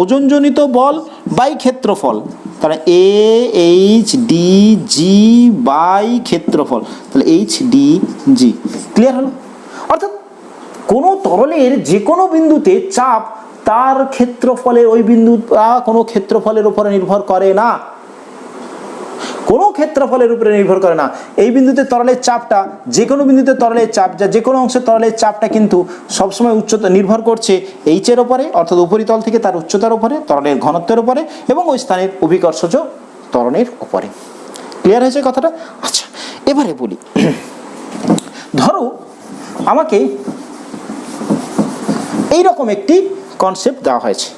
ওজনজনিত বল বাই ক্ষেত্রফল, তাহলে এ এইচ ডি জি বাই ক্ষেত্রফল, তাহলে এইচ ডি জি। ক্লিয়ার হলো? অর্থাৎ কোনো তরলের যে কোনো বিন্দুতে চাপ তার ক্ষেত্রফলের ওই বিন্দু কোনো ক্ষেত্রফলের উপরে নির্ভর করে না, কোনো ক্ষেত্রফলের উপরে নির্ভর করে না। এই বিন্দুতে তরলের চাপটা, যে কোনো বিন্দুতে তরলের চাপ, যে কোনো অংশে তরলের চাপটা কিন্তু সবসময় উচ্চতা নির্ভর করছে এইচের ওপরে, অর্থাৎ উপরিতল থেকে তার উচ্চতার উপরে, তরলের ঘনত্বের উপরে এবং ওই স্থানের অভিকর্ষজ ত্বরণের উপরে। ক্লিয়ার হয়েছে কথাটা? আচ্ছা, এবারে বলি, ধরো আমাকে এইরকম একটি কনসেপ্ট দেওয়া হয়েছে,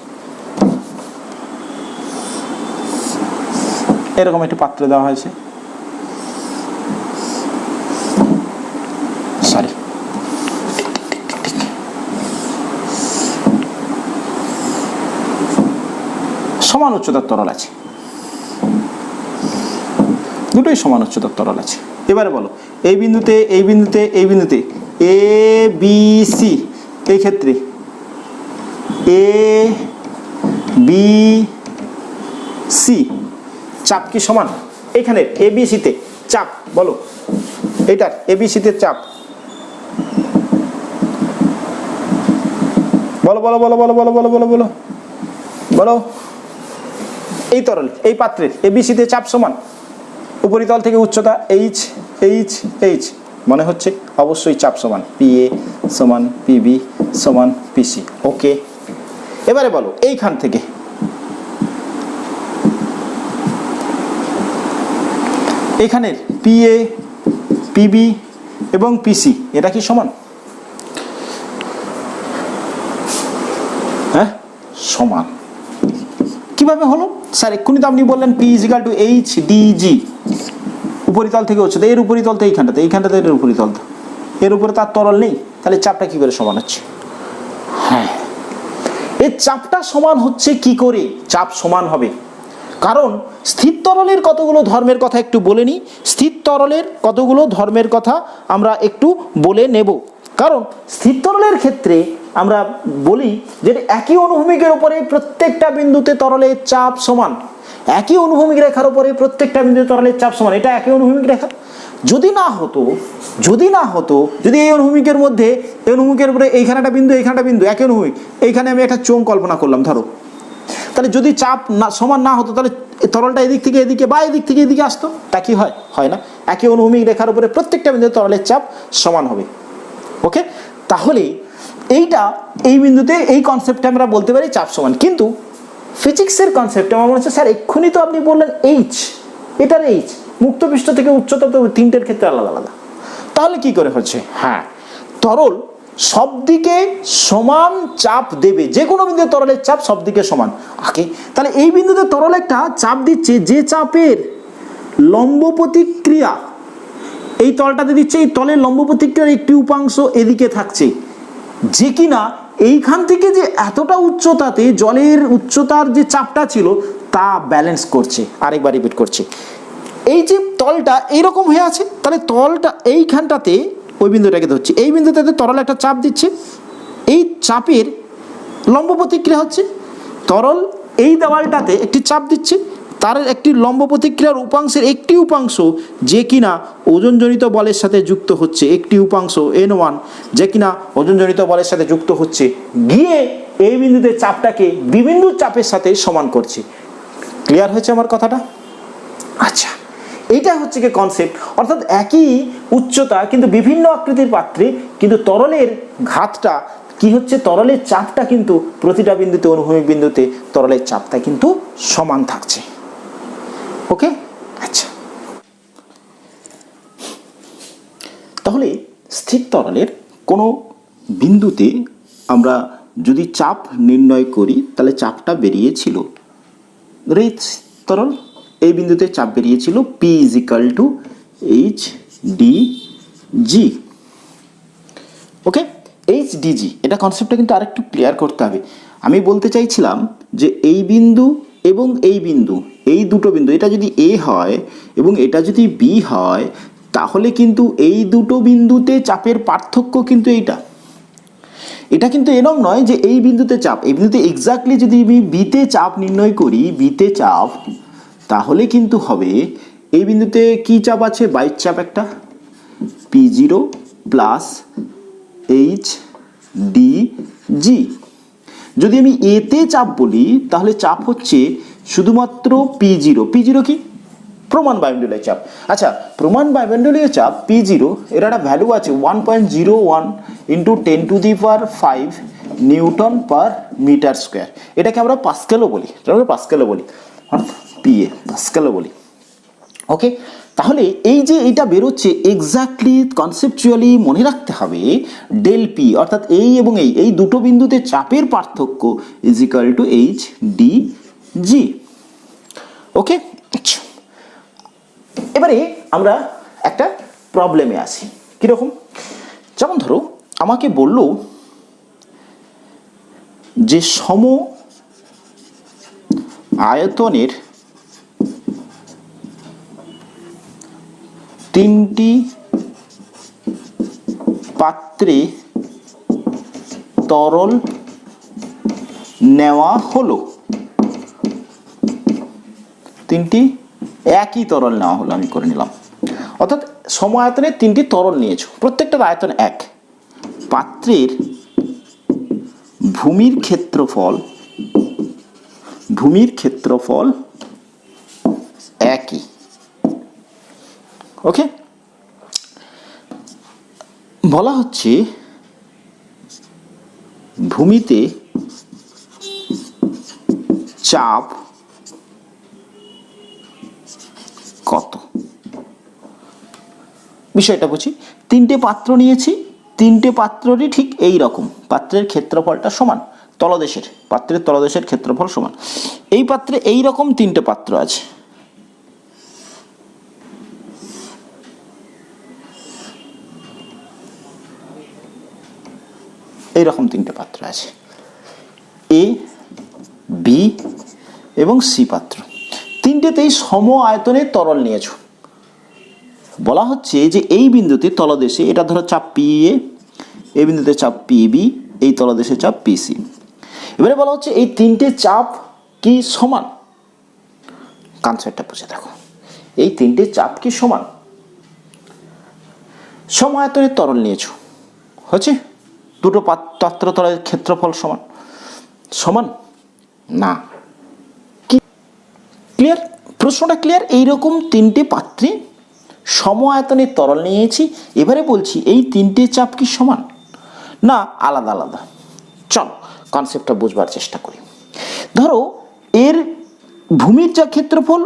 এরকম একটি পাত্র দেওয়া হয়েছে, সরি সমান উচ্চতার তরল আছে, দুটোই সমান উচ্চতার তরল আছে। এবারে বলো এই বিন্দুতে এই বিন্দুতে এই বিন্দুতে এ বি সি, এই ক্ষেত্রে এ বি সি চাপ কি সমান, এখানে এবিসিতে চাপ বলো, এটার এবিসিতে চাপ বলো বলো বলো বলো বলো বলো বলো বলো বলো, এই তরল এই পাত্রের এবিসিতে চাপ সমান, উপরিতল থেকে উচ্চতা এইচ এইচ এইচ, মনে হচ্ছে অবশ্যই চাপ সমান, পি এ সমান পিবি সমান পিসি। ওকে, এবারে বলো এইখান থেকে এখানের পিএ পিবি এবং পিসি এটা কি সমান, হ্যাঁ সমান। কিভাবে হলো স্যার, এক্ষুনি তো আপনি বললেন P is equal to H D G, উপরিতল থেকে উচ্চতা, এর উপরিতল তো এইখানটাতে এর উপরিতল, এর উপরে তার তরল নেই, তাহলে চাপটা কি করে সমান হচ্ছে, হ্যাঁ এই চাপটা সমান হচ্ছে কি করে, চাপ সমান হবে কারণ স্থির তরলের কতগুলো ধর্মের কথা একটু বলে নিই, স্থির তরলের কতগুলো ধর্মের কথা আমরা একটু বলে নেব। কারণ স্থির তরলের ক্ষেত্রে আমরা বলি যে একই অনুভূমিকের উপরে প্রত্যেকটা বিন্দুতে তরলের চাপ সমান, একই অনুভূমিক রেখার উপরে প্রত্যেকটা বিন্দুতে তরলের চাপ সমান, এটা একই অনুভূমিক রেখা। যদি না হতো যদি এই অনুভূমিকের মধ্যে, এই অনুভূমিকের উপরে এইখানে একটা বিন্দু এইখানে একটা বিন্দু, একই অনুভূমিক, এইখানে আমি একটা চোঙ কল্পনা করলাম ধরো, তাহলে যদি চাপ না সমান না হতো তাহলে তরলটা এদিক থেকে এদিকে বা এদিক থেকে এদিকে আসতো, তা কি হয়, হয় না। একই অনুভূমিক রেখার উপরে প্রত্যেকটা বিন্দুতে তরলের চাপ সমান হবে। ওকে, তাহলে এই বিন্দুতে এই কনসেপ্টে আমরা বলতে পারি চাপ সমান, কিন্তু ফিজিক্সের কনসেপ্টে আমার মনে হচ্ছে স্যার এক্ষুনি তো আপনি বললেন এইচ, এটার এইচ মুক্ত পৃষ্ঠ থেকে উচ্চতা তো তিনটের ক্ষেত্রে আলাদা আলাদা, তাহলে কি করে হচ্ছে, হ্যাঁ তরল সব দিকে সমান চাপ দেবে, যে কোনো বিন্দুতে তরলের চাপ সব দিকে সমান। ওকে, তাহলে এই বিন্দুতে তরল একটা চাপ দিচ্ছে যে চাপের লম্ব প্রতিক্রিয়া এই তলটাতে দিচ্ছে, এই তলের লম্ব প্রতিক্রিয়ার একটি উপাংশ এদিকে থাকছে, যে কিনা এইখান থেকে যে এতটা উচ্চতাতে জলের উচ্চতার যে চাপটা ছিল তা ব্যালেন্স করছে। আরেকবার রিপিট করছি, এই যে তলটা এইরকম হয়ে আছে, তাহলে তলটা এইখানটাতে ওই বিন্দুটাকে ধরছি, এই বিন্দুটাতে তরল একটা চাপ দিচ্ছে, এই চাপের লম্ব প্রতিক্রিয়া হচ্ছে। তরল এই দেওয়ালটাতে একটি চাপ দিচ্ছে, তার একটি লম্ব প্রতিক্রিয়ার উপাংশের একটি উপাংশ যে কিনা ওজনজনিত বলের সাথে যুক্ত হচ্ছে, একটি উপাংশ N1 যে কিনা ওজনজনিত বলের সাথে যুক্ত হচ্ছে, গিয়ে এই বিন্দুতে চাপটাকে বিভিন্ন চাপের সাথে সমান করছে। ক্লিয়ার হয়েছে আমার কথাটা? আচ্ছা, এইটা হচ্ছে কি কনসেপ্ট। অর্থাৎ একই উচ্চতা কিন্তু বিভিন্ন আকৃতির পাত্রে, কিন্তু তরলের ঘাতটা কি হচ্ছে, তরলের চাপটা কিন্তু প্রতিটা বিন্দুতে, অনুভূমিক বিন্দুতে তরলের চাপটা কিন্তু সমান থাকছে। ওকে, আচ্ছা, তাহলে স্থির তরলের কোনো বিন্দুতে আমরা যদি চাপ নির্ণয় করি, তাহলে চাপটা বেরিয়েছিল, ধরে তরল এই বিন্দুতে চাপ বেরিয়েছিল P = HdG। ওকে, HdG, এটা কনসেপ্টটা কিন্তু আরেকটু ক্লিয়ার করতে হবে। আমি বলতে চাইছিলাম যে এই বিন্দু এবং এই বিন্দু, এই দুটো বিন্দু, এটা যদি A হয় এবং এটা যদি B হয়, তাহলে কিন্তু এই দুটো বিন্দুতে চাপের পার্থক্য কিন্তু এটা কিন্তু এরকম নয় যে এই বিন্দুতে চাপ, এই বিন্দুতে এক্স্যাক্টলি যদি আমি বিতে চাপ নির্ণয় করি, বিতে চাপ, তাহলে কিন্তু হবে এই বিন্দুতে কি চাপ আছে, বাইর চাপ একটা P0 প্লাস HdG। যদি আমি এতে চাপ বলি, তাহলে চাপ হচ্ছে শুধুমাত্র P0। P0 কি? প্রমাণ বায়ুমণ্ডলীয় চাপ। আচ্ছা, প্রমাণ বায়ুমণ্ডলীয় চাপ P0 এর একটা ভ্যালু আছে 1.01 × 10⁵ নিউটন পার মিটার স্কোয়ার। এটাকে আমরা পাস্কেলও বলি, PA পাস্কেলও বলি। ওকে, তাহলে এই যে এটা বেরোচ্ছে, এক্স্যাক্টলি কনসেপচুয়ালি মনে রাখতে হবে ডেল পি, অর্থাৎ এই এবং এই দুটো বিন্দুতে চাপের পার্থক্য = HdG। ওকে, এবারে আমরা একটা প্রবলেমে আসি। কীরকম? যেমন ধরো আমাকে বলল যে সম আয়তনের তিনটি পাত্রে তরল নেওয়া হলো, তিনটি একই তরল নেওয়া হলো, আমি করে নিলাম। অর্থাৎ সম আয়তনে তিনটি তরল নিয়েছো, প্রত্যেকটার আয়তন এক, পাত্রের ভূমির ক্ষেত্রফল একই। ওকে, বলা হচ্ছে ভূমিতে চাপ কত? বিষয়টা বুঝি। তিনটে পাত্র নিয়েছি, তিনটে পাত্ররই ঠিক এই রকম, পাত্রের ক্ষেত্রফলটা সমান, পাত্রের তলদেশের ক্ষেত্রফল সমান। এই পাত্রে এই রকম তিনটে পাত্র আছে, এইরকম তিনটে পাত্র আছে, A, B এবং C পাত্র। তিনটেতেই সম আয়তনের তরল নিয়েছো। বলা হচ্ছে যে এই বিন্দুতে তলদেশে, এটা ধরো চাপ PA, এই বিন্দুতে চাপ PB, এই তলদেশে চাপ PC। এবারে বলা হচ্ছে এই তিনটে চাপ কি সমান? কনসেপ্টটা বুঝে দেখো, এই তিনটে চাপ কি সমান? সম আয়তনের তরল নিয়েছো, হচ্ছে দুটো পাত্র তলের ক্ষেত্রফল সমান না। কি ক্লিয়ার? প্রশ্নটা ক্লিয়ার? এইরকম তিনটে পাত্রে সম আয়তনের তরল নিয়েছি, এবারে বলছি এই তিনটে চাপ কি সমান না আলাদা আলাদা? চলো কনসেপ্টটা বুঝবার চেষ্টা করি। ধরো এর ভূমির যা ক্ষেত্রফল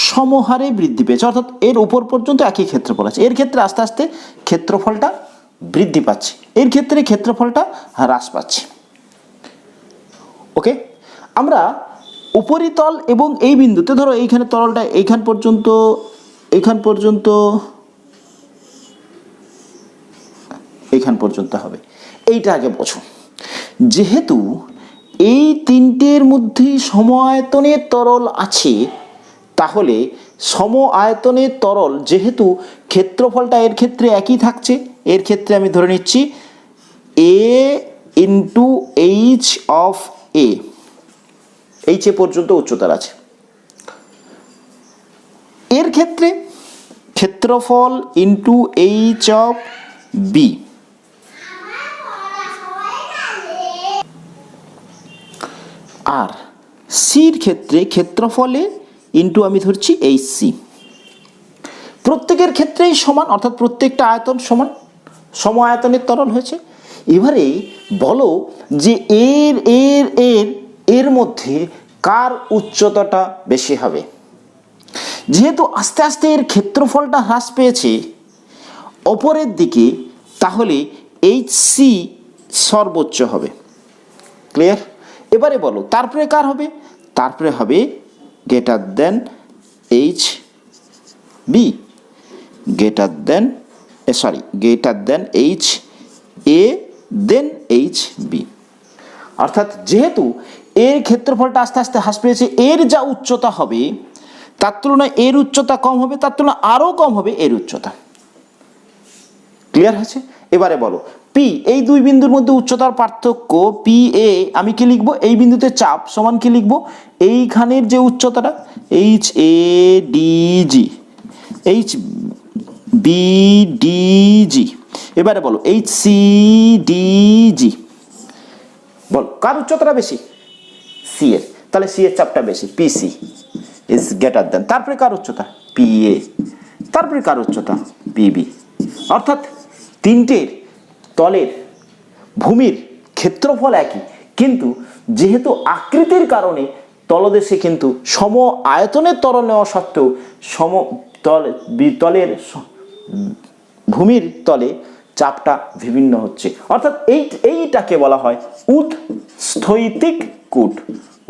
সমহারে বৃদ্ধি পেয়েছে, অর্থাৎ এর উপর পর্যন্ত একই ক্ষেত্রফল আছে, এর ক্ষেত্রে আস্তে আস্তে ক্ষেত্রফলটা বৃদ্ধি পাচ্ছে, এর ক্ষেত্রে ক্ষেত্রফলটা হ্রাস পাচ্ছে। ওকে, আমরা উপরিতল এবং এই বিন্দুতে, ধরো এইখানে তরলটা এইখান পর্যন্ত হবে, এইটা আগে বোঝো। যেহেতু এই তিনটের মধ্যে সম আয়তনের তরল আছে, তাহলে সম আয়তনের তরল যেহেতু ক্ষেত্রফলটা এর ক্ষেত্রে একই থাকছে, এর ক্ষেত্রে আমি ধরে নিচ্ছি A into H of A, H A পর্যন্ত উচ্চতার আছে। এর ক্ষেত্রে ক্ষেত্রফল ইন্টু এইচ অফ বি, আর সির ক্ষেত্রে ক্ষেত্রফলে ইন্টু আমি ধরছি এইচ সি। প্রত্যেকের ক্ষেত্রেই সমান, অর্থাৎ প্রত্যেকটা আয়তন সমান, সম আয়তনের তরল হয়েছে। এবারে বলো যে এর এর এর এর মধ্যে কার উচ্চতাটা বেশি হবে। যেহেতু আস্তে আস্তে এর ক্ষেত্রফলটা হ্রাস পেয়েছে ওপরের দিকে, তাহলে এইচ সি সর্বোচ্চ হবে। ক্লিয়ার? এবারে বলো তারপরে কার হবে, তারপরে হবে greater than H B, greater than greater than H A than H B. অর্থাৎ যেহেতু এর ক্ষেত্রফলটা আস্তে আস্তে হ্রাস পেয়েছে, এর যা উচ্চতা হবে তার তুলনায় এর উচ্চতা কম হবে, তার তুলনায় আরও কম হবে এর উচ্চতা। ক্লিয়ার হয়েছে? এবারে বলো পি, এই দুই বিন্দুর মধ্যে উচ্চতার পার্থক্য পি এ, আমি কি লিখবো, এই বিন্দুতে চাপ সমান কি লিখবো, এইখানের যে উচ্চতাটা H A D G, H B D G. এবারে বলো এইচ সি ডি জি, বল কার উচ্চতাটা বেশি, সি এর, তাহলে সি এর চাপটা বেশি, P C is greater than, তারপরে কার উচ্চতা পি এ, তারপরে কার উচ্চতা পি বি। অর্থাৎ তিনটের তলের ভূমির ক্ষেত্রফল একই, কিন্তু যেহেতু আকৃতির কারণে তলদেশে কিন্তু সম আয়তনের তরল নেওয়া সত্ত্বেও সম তলের ভূমির তলে চাপটা বিভিন্ন হচ্ছে। অর্থাৎ এইটাকে বলা হয় উৎস্থৈতিক কূট,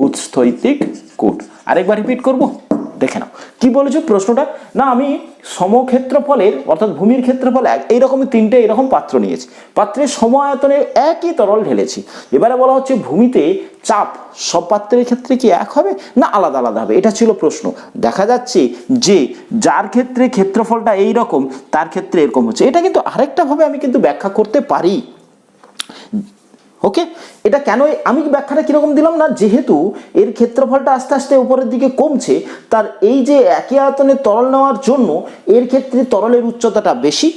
উৎস্থৈতিক কূট। আরেকবার রিপিট করব, দেখে নাও কি বলেছো প্রশ্নটা। না, আমি সমক্ষেত্রফলের অর্থাৎ ভূমির ক্ষেত্রফল এইরকমই তিনটে এরকম পাত্র নিয়েছি, পাত্রের সম আয়তনের একই তরল ঢেলেছি। এবারে বলা হচ্ছে ভূমিতে চাপ সব পাত্রের ক্ষেত্রে কি এক হবে না আলাদা আলাদা হবে, এটা ছিল প্রশ্ন। দেখা যাচ্ছে যে যার ক্ষেত্রে ক্ষেত্রফলটা এই রকম তার ক্ষেত্রে এরকম হচ্ছে। এটা কিন্তু আরেকটা ভাবে আমি কিন্তু ব্যাখ্যা করতে পারি। ওকে, এটা কেন আমি ব্যাখ্যাটা কিরকম দিলাম না, যেহেতু এর ক্ষেত্রফলটা আস্তে আস্তে উপরের দিকে কমছে, তার এই যে একই আয়তনের তরল নেওয়ার জন্য এর ক্ষেত্রে তরলের উচ্চতাটা বেশি,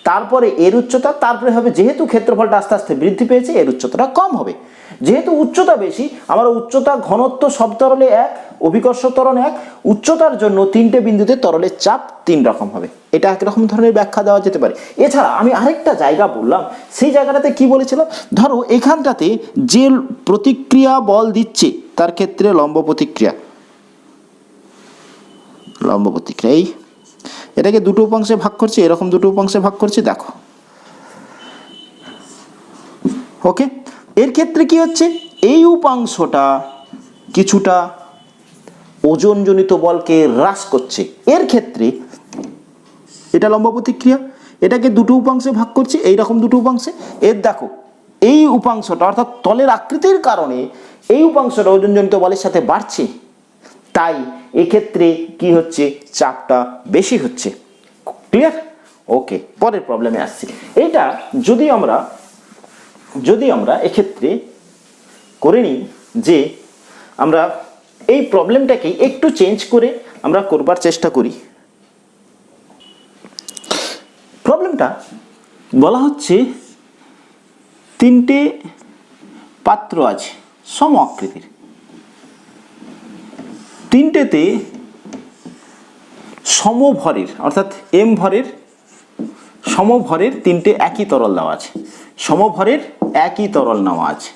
তারপরে এর উচ্চতা, তারপরে হবে যেহেতু ক্ষেত্রফলটা আস্তে আস্তে বৃদ্ধি পেয়েছে এর উচ্চতাটা কম হবে। যেহেতু উচ্চতা বেশি, আমার উচ্চতা ঘনত্ব সব তরলে এক, অভিকর্ষ ত্বরণ এক, উচ্চতার জন্য তিনটে বিন্দুতে তরলের চাপ তিন রকম হবে। এটা একরকম ধরনের ব্যাখ্যা দেওয়া যেতে পারে। এছাড়া আমি আরেকটা জায়গা বললাম, সেই জায়গাটাতে কি বলেছিলাম, ধরো এখানটাতে যে প্রতিক্রিয়া বল দিচ্ছে তার ক্ষেত্রে লম্ব প্রতিক্রিয়া, লম্ব প্রতিক্রিয়া এই এটাকে দুটো উপাংশে ভাগ করছে, এরকম দুটো উপাংশে ভাগ করছে, দেখো। ওকে, এর ক্ষেত্রে কি হচ্ছে, এই উপাংশটা কিছুটা ওজনজনিত বলকে হ্রাস করছে, এর ক্ষেত্রে এটা লম্ব প্রতিক্রিয়া, এটাকে দুটো উপাংশে ভাগ করছে, এইরকম দুটো উপাংশে। এর দেখো এই উপাংশটা অর্থাৎ তলের আকৃতির কারণে এই উপাংশটা ওজনজনিত বলের সাথে বাড়ছে, তাই এক্ষেত্রে কি হচ্ছে, চাপটা বেশি হচ্ছে। ক্লিয়ার? ওকে, পরের প্রবলেমে আসছি। এইটা যদি আমরা এক্ষেত্রে করে নিই যে আমরা এই প্রবলেমটাকে একটু চেঞ্জ করে আমরা করবার চেষ্টা করি। প্রবলেমটা বলা হচ্ছে তিনটে পাত্র আছে সম আকৃতির, তিনটেতে সমভরের অর্থাৎ এম ভরের সমভরের তিনটে একই তরল দেওয়া আছে, সমভরের একই তরল নেওয়া আছে,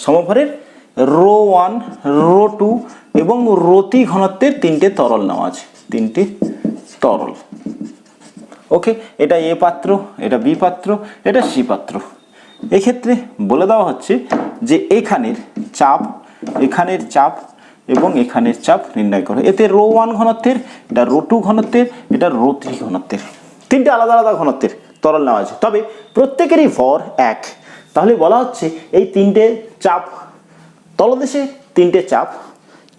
সমভরের রো 1 রো 2 এবং রতি ঘনত্বের তিনটে তরল নেওয়া আছে, তিনটে তরল। ওকে, এটা এ পাত্র, এটা বি পাত্র, এটা সি পাত্র। এক্ষেত্রে বলে দেওয়া হচ্ছে যে এখানের চাপ, এখানের চাপ এবং এখানের চাপ নির্ণয় করো। এতে রো 1 ঘনত্বের, এটা রো 2 ঘনত্বের, এটা রো 3 ঘনত্বের, তিনটে আলাদা আলাদা ঘনত্বের তরল নেওয়া আছে, তবে প্রত্যেকেরই ভর এক। তাহলে বলা হচ্ছে এই তিনটে চাপ, তলদেশে তিনটে চাপ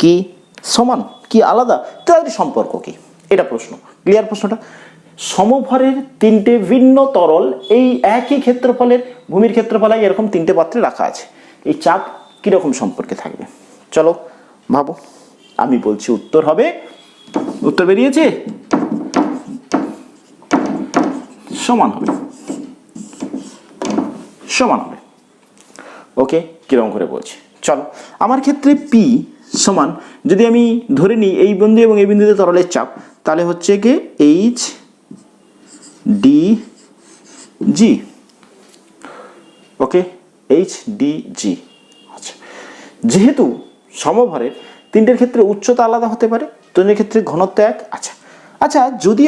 কি সমান কি আলাদা, তাদের সম্পর্ক কি, এটা প্রশ্ন। ক্লিয়ার প্রশ্নটা? সমভরের তিনটে ভিন্ন তরল এই একই ক্ষেত্রফলের ভূমির ক্ষেত্রফলে এরকম তিনটে পাত্রে রাখা আছে, এই চাপ কিরকম সম্পর্কে থাকবে? চলো ভাবো। আমি বলছি উত্তর হবে, উত্তর বেরিয়েছে, সমান হবে, সমান হবে। ওকে, কিরকম করে বলছি? চলো, আমার ক্ষেত্রে পি সমান, যদি আমি ধরে নিই এই বিন্দু এবং এই বিন্দুতে তরলের চাপ, তাহলে হচ্ছে কি এইচ ডি জি। ওকে, এইচ ডি জি। আচ্ছা, যেহেতু সমভরের তিনটের ক্ষেত্রে উচ্চতা আলাদা হতে পারে, তিনটের ক্ষেত্রে ঘনত্ব এক। আচ্ছা আচ্ছা, যদি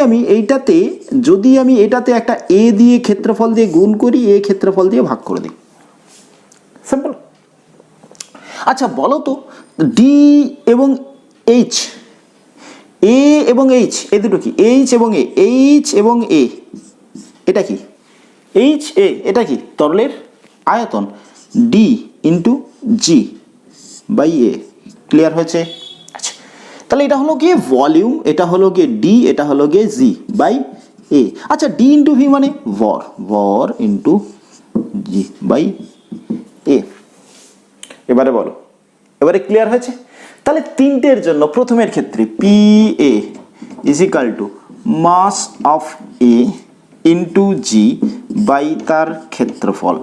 আমি এটাতে একটা এ দিয়ে ক্ষেত্রফল দিয়ে গুণ করি, এ ক্ষেত্রফল দিয়ে ভাগ করে দিই, সিম্পল। আচ্ছা বলো তো, ডি এবং এইচ, এ এবং এইচ, এ দুটো কি? এইচ এবং এ, এইচ এবং এ, এটা কি? এইচ এ, এটা কি? তরলের আয়তন D into G by A. Clear হয়েছে? আচ্ছা, তাহলে এটা হলো গিয়ে ভলিউম, এটা হলো গিয়ে ডি, এটা হলো গিয়ে জি বাই এ। আচ্ছা, ডি ইন্টু ভি মানে ভর, ভর ইন্টু জি বাই এ। এবারে বলো, এবারে ক্লিয়ার হয়েছে? তাহলে তিনটের জন্য প্রথমের ক্ষেত্রে P A is equal to mass of A into G by তার ক্ষেত্রফল,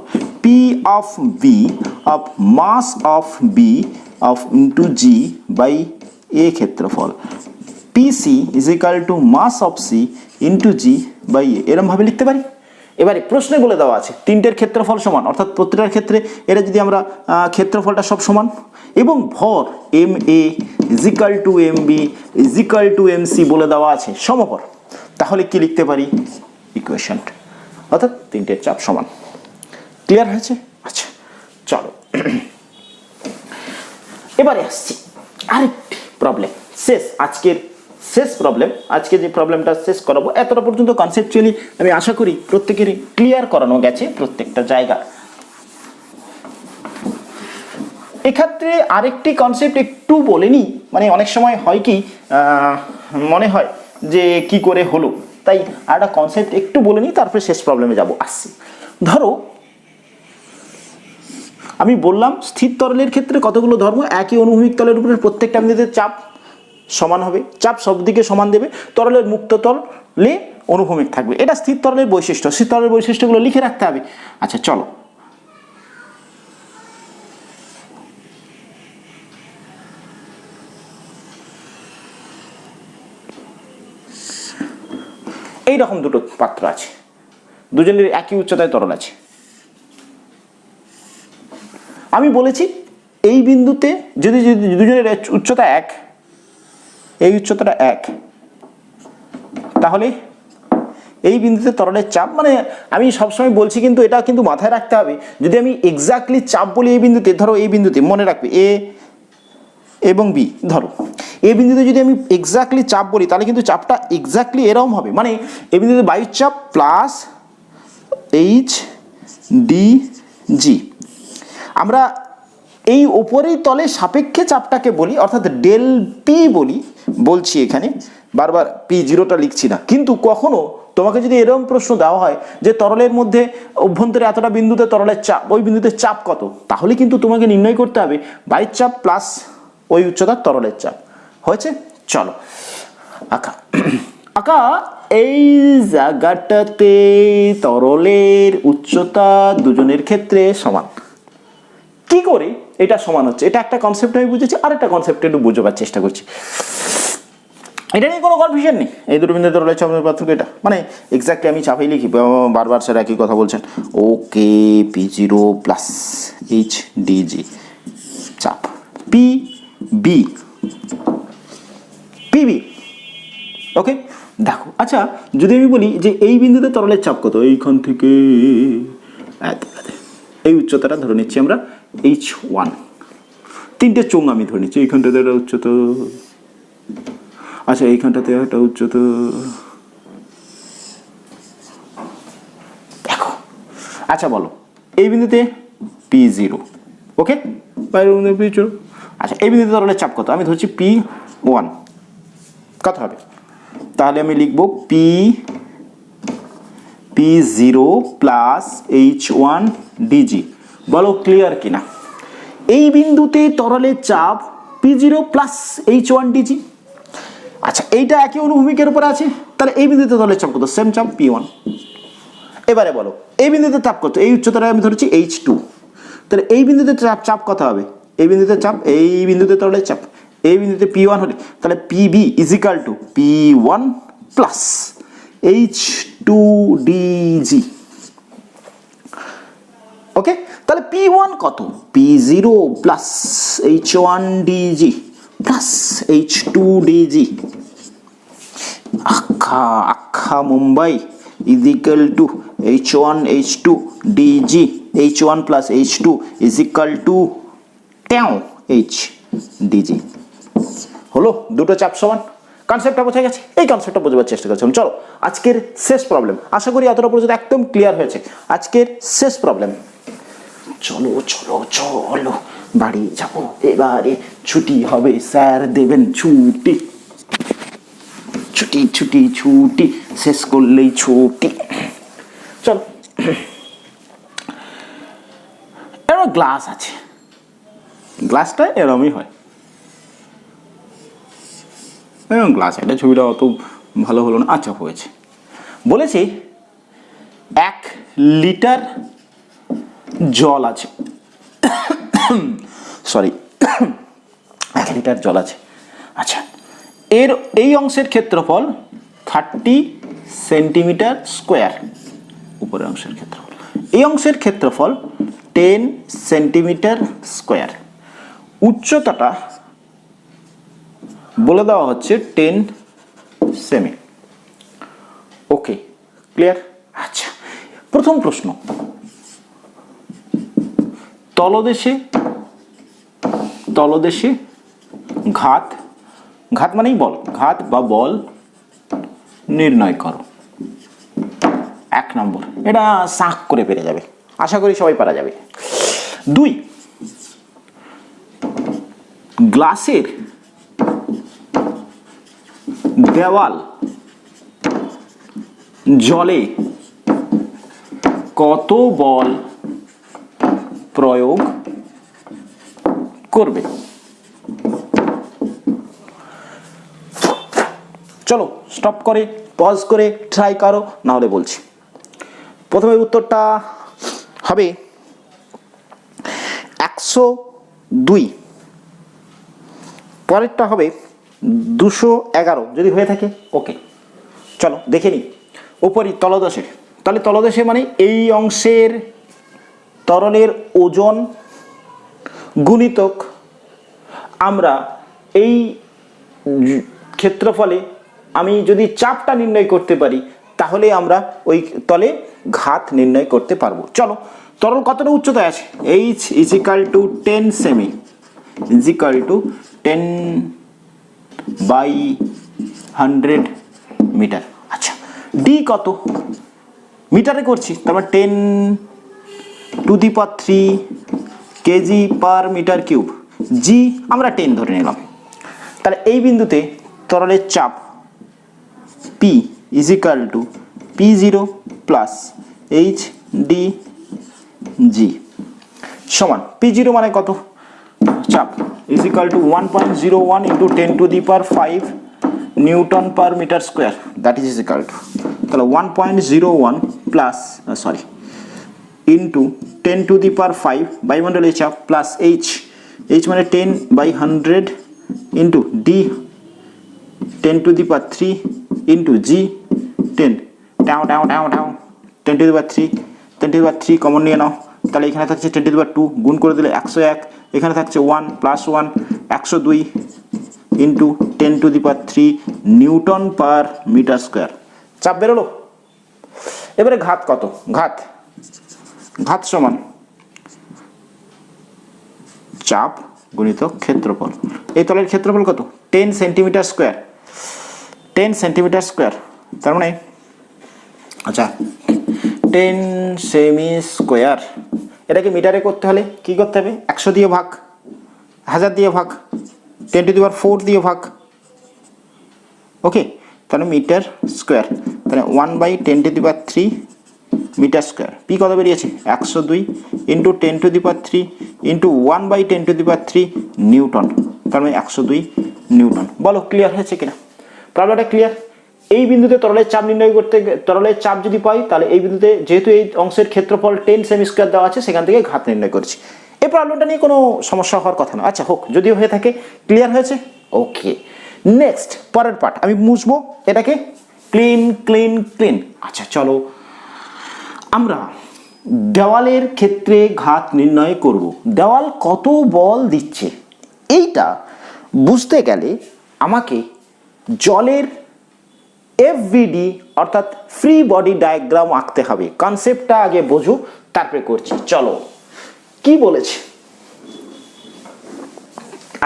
P of B of mass of B of into G by A ক্ষেত্রফল, PC is equal to mass of C into G by A. এরমভাবে লিখতে পারি। এবারে প্রশ্নে বলে দেওয়া আছে তিনটের ক্ষেত্রফল সমান, অর্থাৎ প্রত্যেকটার ক্ষেত্রে এটা যদি আমরা ক্ষেত্রফলটা সব সমান, এবং ভর M A is equal to M B is equal to M C বলে দেওয়া আছে সমভর, তাহলে কি লিখতে পারি? ইকুয়েশন, অর্থাৎ তিনটের চাপ সমান। ক্লিয়ার হয়েছে? আচ্ছা চলো, এবারে আসছি আরেকটি প্রবলেম, আজকের শেষ প্রবলেম। আজকে যে প্রবলেমটা শেষ করাবো, এতটা পর্যন্ত কনসেপচুয়ালি আমি আশা করি প্রত্যেকেরই ক্লিয়ার করানো গেছে প্রত্যেকটা জায়গা। এক্ষেত্রে আরেকটি কনসেপ্ট একটু বলে নিই, মানে অনেক সময় হয় কি মনে হয় যে কি করে হলো, তাই আরেকটা কনসেপ্ট একটু বলে নিই, তারপরে শেষ প্রবলেমে যাব। আসছি, ধরো আমি বললাম স্থির তরলের ক্ষেত্রে কতগুলো ধর্ম, একই অনুভূমিক তলের উপরে প্রত্যেকটা বিন্দুতে চাপ সমান হবে, চাপ সব দিকে সমান দেবে, তরলের মুক্ত তলে অনুভূমিক থাকবে। এটা স্থির তরলের বৈশিষ্ট্য, স্থির তরলের বৈশিষ্ট্যগুলো লিখে রাখতে হবে। আচ্ছা চলো, এইরকম দুটো পাত্র আছে, দুজনের একই উচ্চতায় তরল আছে। আমি বলেছি এই বিন্দুতে যদি দুজনের উচ্চতা এক, এই উচ্চতাটা এক, তাহলে এই বিন্দুতে তরলের চাপ, মানে আমি সবসময় বলছি কিন্তু এটা কিন্তু মাথায় রাখতে হবে, যদি আমি এক্স্যাক্টলি চাপ বলি এই বিন্দুতে, ধরো এই বিন্দুতে মনে রাখবে এ এবং বি, ধরো এই বিন্দুতে যদি আমি এক্স্যাক্টলি চাপ বলি তাহলে কিন্তু চাপটা এক্স্যাক্টলি এরকম হবে, মানে এই বিন্দুতে বায়ুর চাপ প্লাস এইচ ডি জি। আমরা এই ওপরেই তলের সাপেক্ষে চাপটাকে বলি, অর্থাৎ ডেল পি বলছি এখানে, বারবার পি জিরোটা লিখছি না। কিন্তু কখনো তোমাকে যদি এরকম প্রশ্ন দেওয়া হয় যে তরলের মধ্যে অভ্যন্তরে এতটা বিন্দুতে তরলের চাপ, ওই বিন্দুতে চাপ কত, তাহলে কিন্তু তোমাকে নির্ণয় করতে হবে বায়ুর চাপ প্লাস ওই উচ্চতার তরলের চাপ। হয়েছে? চলো আঁকা এই জায়গাটাতে তরলের উচ্চতা দুজনের ক্ষেত্রে সমান। কি করে এটা সমান হচ্ছে, এটা একটা কনসেপ্ট আমি বুঝেছি, আর একটা কনসেপ্ট একটু বোঝাবার চেষ্টা করছি। এটা নিয়ে কোনো কনফিউশন নেই, এই দুটো বিন্দু তরলের চাপের পার্থক্য এটা, মানে এক্স্যাক্টলি আমি চাপেই লিখি, বারবার স্যার একই কথা বলছেন। Okay, P zero plus H DG চাপ পি বি, পিবি। ওকে, দেখো আচ্ছা, যদি আমি বলি যে এই বিন্দুতে তরলের চাপ কত, এইখান থেকে এই উচ্চতাটা ধরে নিচ্ছি আমরা H1, তিনটে চোঙ আমি ধরে নিচ্ছি, এইখানটাতে একটা উচ্চতা, আচ্ছা এইখানটাতে একটা উচ্চতা, আচ্ছা বলো এই বিন্দুতে P0, ওকে, বাইরের বিন্দু P0। আচ্ছা এই বিন্দুতে তরলের চাপ কত? আমি ধরছি P1, কত হবে? তাহলে আমি লিখব P0 প্লাস H1 dg। বলো ক্লিয়ার কিনা? এই বিন্দুতে তরলের চাপ P0 প্লাস H1 dg। আচ্ছা এইটা একই অনুভূমিকের উপর আছে, তাহলে এই বিন্দুতে তরলের চাপ কত? সেম চাপ P1। এবারে বলো এই বিন্দুতে চাপ কত? এই উচ্চতাটা আমি ধরেছি H2, তাহলে এই বিন্দুতে চাপ কত হবে? এই বিন্দুতে চাপ, এই বিন্দুতে তরলের চাপ, এই বিন্দুতে P1 হলে তাহলে PB is equal two P1 plus H2 dg। ওকে, তাহলে P1 কত? P0 plus H1 dg plus H2 dg। আখা Mumbai is equal to H1 H2 dg, H1 plus H2 is equal to tau H dg। হলো দুটো চাপ সমান। কনসেপ্টটা বোঝা গেছে? এই কনসেপ্টটা বোঝাবার চেষ্টা করছিলাম। চলো আজকের শেষ প্রবলেম, আশা করি এতটা পর্যন্ত একদম ক্লিয়ার হয়েছে। আজকের শেষ প্রবলেম, চলো চলো চলো বাড়ি যাবো এবারে, ছুটি হবে, স্যার দেবেন ছুটি, ছুটি ছুটি ছুটি, শেষ করলেই ছুটি। চল, এবার গ্লাস আছে, গ্লাসটা এরমই হয়, এরকম গ্লাস। এটা ছবিটা অত ভালো হলো না, আচ্ছা হয়েছে। বলেছি 1 লিটার জল আছে, সরি 1 লিটার জল আছে। আচ্ছা এর এই অংশের ক্ষেত্রফল 30 সেন্টিমিটার স্কোয়ার, উপরের অংশের ক্ষেত্রফল, এই অংশের ক্ষেত্রফল 10 সেন্টিমিটার স্কোয়ার, উচ্চতাটা বলে দেওয়া হচ্ছে 10 সেমি। Okay clear? আচ্ছা প্রথম প্রশ্ন, তলদেশে ঘাত, ঘাত মানেই বল, ঘাত বা বল নির্ণয় করো। 1 নম্বর, এটা শাক করে পেরে যাবে, আশা করি সবাই পারা যাবে। 2, গ্লাসের দেওয়াল জলে কত বল প্রয়োগ করবে? চলো স্টপ করে পজ করে ট্রাই করো, না হলে বলছি। প্রথমে উত্তরটা হবে 102, পরেরটা হবে 211 যদি হয়ে থাকে। ওকে চলো দেখে নিই। উপরই তলদেশে, তাহলে তলদেশে মানে এই অংশের তরলের ওজন গুণিতক আমরা এই ক্ষেত্রফলে আমি যদি চাপটা নির্ণয় করতে পারি তাহলে আমরা ওই তলে ঘাত নির্ণয় করতে পারবো। চলো তরল কতটা উচ্চতায় আছে? H is equal to 10 cm is equal to 10 by 100 মিটার। আচ্ছা D কত? মিটারে করছি, তারপর 10 to the power 3 kg per metre cube. G আমরা 10 ধরে নিলাম। তাহলে এই বিন্দুতে তরলের চাপ P is equal to P0 plus H dg সমান P0 মানে কত? চাপ is equal to 1.01 into 10 to the power 5 newton per metre square, that is equal to, তাহলে 1.01 plus into 10 to the power 5 বায়ুমণ্ডলের চাপ প্লাস H মানে 10 by 100 into D 10 to the power 3 into G 10 টাও 10 to the power 3, 10 to the power 3 common নিয়ে নাও, তাহলে এখানে থাকছে 10 to the power 2, গুণ করে দিলে 101, এখানে থাকছে 1 plus 1 102 into 10 to the power 3 newton per metre square. চাপ বেরোলো। এবারে ঘাত কত? ঘাত সমান চাপ গুণিতক ক্ষেত্রফল। এই তলের ক্ষেত্রফল কত? 10 সেন্টিমিটার স্কোয়ার, 10 সেন্টিমিটার স্কোয়ার, তার মানে আচ্ছা 10 সেমি স্কোয়ার। এটাকে মিটারে করতে হলে কি করতে হবে? 100 দিয়ে ভাগ, 1000 দিয়ে ভাগ, 10⁴ দিয়ে ভাগ। ওকে, তাহলে মিটার স্কোয়ার, তাহলে 1/10⁵ মিটার স্কোয়ার। পি কত বেরিয়েছে? 102 ইন্টু 10⁵ ইন্টু 1/10⁵ নিউটন, তার মানে 102 নিউটন। বলো ক্লিয়ার হয়েছে কিনা? প্রবলেমটা ক্লিয়ার? এই বিন্দুতে তরলের চাপ নির্ণয় করতে, তরলের চাপ যদি পাই তাহলে এই বিন্দুতে যেহেতু এই অংশের ক্ষেত্রফল 10 সেমি স্কোয়ার দেওয়া আছে, সেখান থেকে ঘাত নির্ণয় করছি। এই প্রবলেমটা নিয়ে কোনো সমস্যা হওয়ার কথা না। আচ্ছা হোক, যদিও হয়ে থাকে। ক্লিয়ার হয়েছে? ওকে, নেক্সট পরের পার্ট আমি মুছবো এটাকে, ক্লিন ক্লিন ক্লিন। আচ্ছা চলো আমরা দেওয়ালের ক্ষেত্রে ঘাত নির্ণয় করব। দেওয়াল কত বল দিচ্ছে এইটা বুঝতে গেলে আমাকে জলের এফভিডি অর্থাৎ ফ্রি বডি ডায়াগ্রাম আঁকতে হবে। কনসেপ্টটা আগে বোঝো, তারপরে করছি। চলো কি বলেছে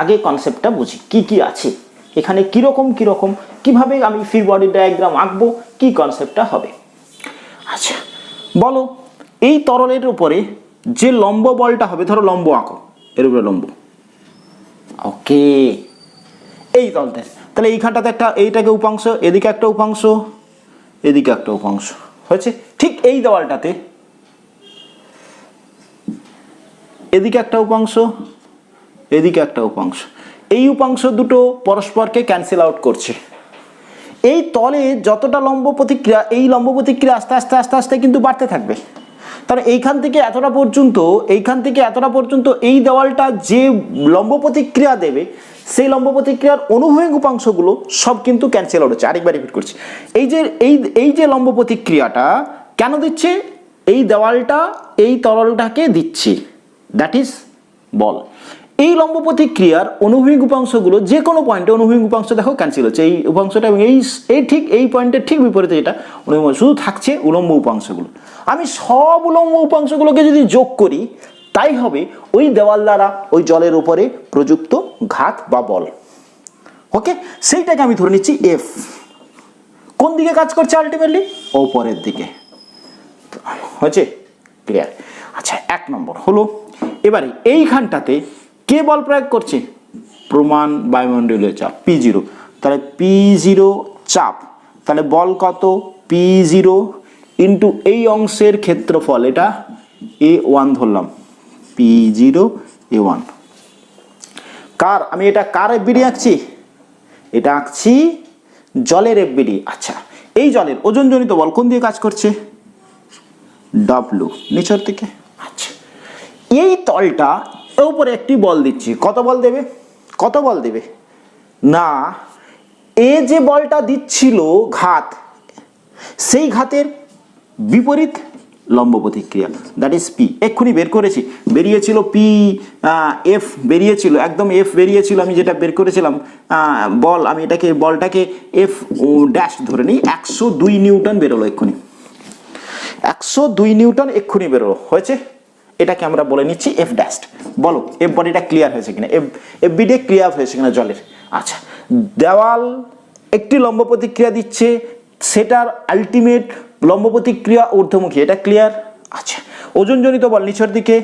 আগে কনসেপ্টটা বুঝি, কি কি আছে এখানে, কিরকম কিরকম, কিভাবে আমি ফ্রি বডি ডায়াগ্রাম আঁকবো, কি কনসেপ্টটা হবে। আচ্ছা বলো, এই তরলের উপরে যে লম্ব বলটা হবে, ধরো লম্ব আঁকো, এর উপরে লম্ব। ওকে, এই তলটা, তাহলে এইখানটাতে একটা, এইটাকে উপাংশ, এদিকে একটা উপাংশ, এদিকে একটা উপাংশ হয়েছে। ঠিক এই দেওয়ালটাতে এদিকে একটা উপাংশ, এদিকে একটা উপাংশ, এই উপাংশ দুটো পরস্পরকে ক্যান্সেল আউট করছে। এই তলে যতটা লম্ব প্রতিক্রিয়া, এই লম্ব প্রতিক্রিয়া আস্তে আস্তে আস্তে আস্তে কিন্তু বাড়তে থাকবে। তাহলে এইখান থেকে এতটা পর্যন্ত, এইখান থেকে এতটা পর্যন্ত এই দেওয়ালটা যে লম্ব প্রতিক্রিয়া দেবে, সেই লম্ব প্রতিক্রিয়ার অনুভূমিক উপাংশগুলো সব কিন্তু ক্যান্সেল আউট হচ্ছে। আরেকবার রিপিট করছি, এই যে লম্ব প্রতিক্রিয়াটা কেন দিচ্ছে? এই দেওয়ালটা এই তরলটাকে দিচ্ছে, দ্যাট ইজ বল। এই লম্ব প্রতিক্রিয়ার অনুভূমিক উপাংশগুলো যে কোনো পয়েন্টে, অনুভূমিক উপাংশ দেখো ক্যান্সেল হচ্ছে, এই উপাংশটা এবং এই ঠিক এই পয়েন্টের ঠিক বিপরীতে যেটা অনুভূমিক, শুধু থাকছে উলম্ব উপাংশগুলো। আমি সব উলম্ব উপাংশগুলোকে যদি যোগ করি, তাই হবে ওই দেওয়াল দ্বারা ওই জলের উপরে প্রযুক্ত ঘাত বা বল। ওকে, সেইটাকে আমি ধরে নিচ্ছি এফ। কোন দিকে কাজ করছে? আলটিমেটলি ওপরের দিকে। হয়েছে? ক্লিয়ার? আচ্ছা, 1 নম্বর হলো। এবারে এইখানটাতে কে বল প্রয়োগ করছে? প্রমাণ বায়ুমণ্ডলীয় চাপ P0। তাহলে P0 চাপ, তাহলে বল কত? P0 ইন্টু এই অংশের ক্ষেত্রফল, এটা A1 ধরলাম, P0 A1। কার, আমি এটা কার এফবিডি আঁকছি? এটা আঁকছি জলের এফবিডি। আচ্ছা, এই জলের ওজনজনিত বল কোন দিকে কাজ করছে? W, নিচের দিকে। আচ্ছা, এই তলটা উপরে একটি বল দিচ্ছি, কত বল দেবে? কত বল দেবে না, এ যে বলটা দিচ্ছিল ঘাত, সেই ঘাতের বিপরীত লম্ব প্রতিক্রিয়া, দ্যাট ইজ পি। এক্ষুনি বের করেছি, বেরিয়েছিল পি এফ, বেরিয়েছিল একদম এফ বেরিয়েছিল, আমি যেটা বের করেছিলাম বল, আমি এটাকে বলটাকে এফ ড্যাশ ধরে নিই, 102 নিউটন বেরোলো এক্ষুনি, 102 নিউটন এক্ষুনি বেরোলো। হয়েছে? এটাকে আমরা বলে নিচ্ছি এফ ড্যাশ। বলো এফ বডিটা ক্লিয়ার হয়েছে কিনা, এফ বিডি ক্লিয়ার হয়েছে কিনা জলের। আচ্ছা, দেওয়াল একটি লম্ব প্রতিক্রিয়া দিচ্ছে, সেটার আলটিমেট লম্ব প্রতিক্রিয়া ঊর্ধ্বমুখী, এটা ক্লিয়ার। আচ্ছা, ওজনজনিত বল নিচের দিকে,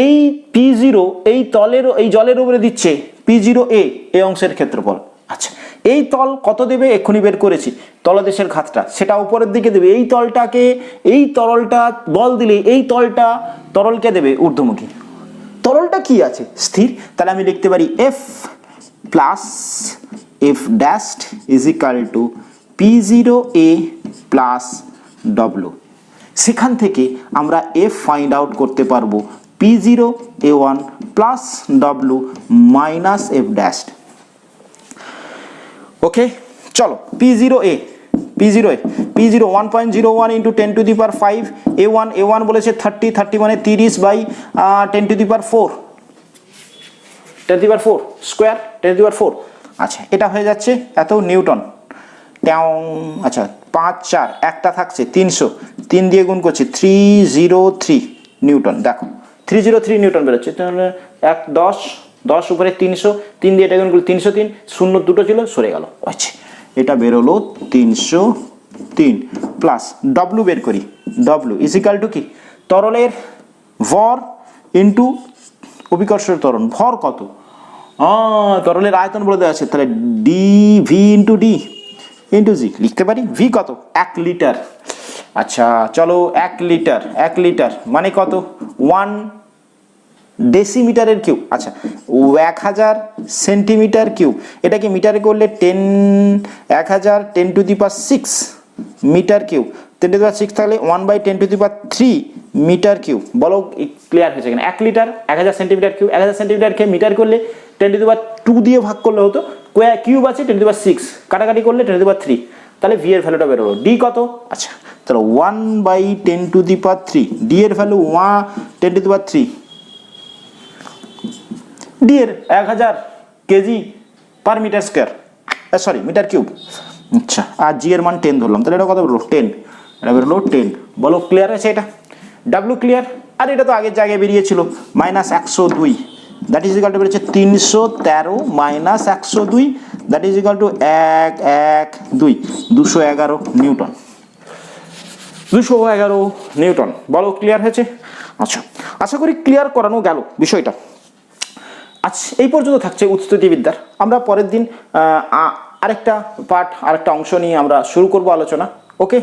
এই P0 এই তলের, এই জলের উপরে দিচ্ছে P0A, এই অংশের ক্ষেত্রফল। আচ্ছা, এই তল কত দেবে? এক্ষুনি বের করেছি তলদেশের ঘাতটা, সেটা উপরের দিকে দেবে। এই তলটাকে, এই তরলটা বল দিলে এই তলটা তরলকে দেবে ঊর্ধ্বমুখী। তরলটা কি আছে? স্থির। তাহলে আমি লিখতে পারি F plus F dash is equal two P0A plus W। সেখান থেকে আমরা এফ ফাইন্ড আউট করতে পারবো P0A1 plus W minus F dash. Okay, চলো P0A, P0A, P0 1.01 into 10⁵, A1 বলেছে 30 মানে 30/10⁴, 10⁴ স্কোয়ার, 10⁴। আচ্ছা, এটা হয়ে যাচ্ছে এত নিউটন। আচ্ছা, 5 4 একটা থাকছে 300, 3 দিয়ে গুণ করছি 303 নিউটন। দেখো 303 নিউটন বেরোচ্ছে, তাহলে 10 উপরে 300, 3 দিয়ে এটা গুণ করলে 303, শূন্য দুটো ছিল সরে গেল। আচ্ছা, এটা বেরোলো 300 3 প্লাস ডব্লু বের করি, ডব্লু ইজ ইকাল টু কি, তরলের ভর ইন্টু অভিকর্ষের ত্বরণ, ভর কত, তরলের আয়তন বলে দেওয়া আছে, তাহলে D V into D into G লিখতে পারি। ভি কত, 1 লিটার। আচ্ছা চলো 1 লিটার, 1 লিটার মানে কত, 1 ডেসিমিটারের কিউব। আচ্ছা 1000 সেন্টিমিটার কিউব, এটাকে মিটারে করলে 1000 10 to the power 6 metre cube, 10 to the power 6 তাহলে 1/10 to the power 3 metre cube. বলো ক্লিয়ার হয়েছে কিনা? 1 লিটার 1000 সেন্টিমিটার কিউব, 1000 সেন্টিমিটারকে মিটার করলে 10 টু দি পাওয়ার 2 দিয়ে ভাগ করলে হতো, কিউব আছে 10 টু দি পাওয়ার 6, কাটাকাটি করলে 10 টু দি পাওয়ার 3, তাহলে ভি এর ভ্যালুটা বেরোলো। ডি কত, আচ্ছা তাহলে 1/10 টু দি পাওয়ার 3, ডি এর value 10 to the power 3, D এর 1000 kg per metre square, sorry metre cube. আচ্ছা আর জি এর মান 10 ধরলাম, তাহলে এটা কত বেরোলো 10, এটা বেরোলো 10। বলো ক্লিয়ার আছে এটা? W clear? আর এটা তো আগের জায়গায় বেরিয়েছিল -102, দ্যাট ইজ ইকাল টু বেরিয়েছে 313 minus 102, that is equal two 112, 211 Newton, 211 Newton. বলো ক্লিয়ার হয়েছে? আচ্ছা আশা করি ক্লিয়ার করানো গেল বিষয়টা। আচ্ছা এই পর্যন্ত থাকছে উৎস্থিতিবিদ্যার। আমরা পরের দিন আরেকটা পার্ট, আরেকটা অংশ নিয়ে আমরা শুরু করব আলোচনা। ওকে,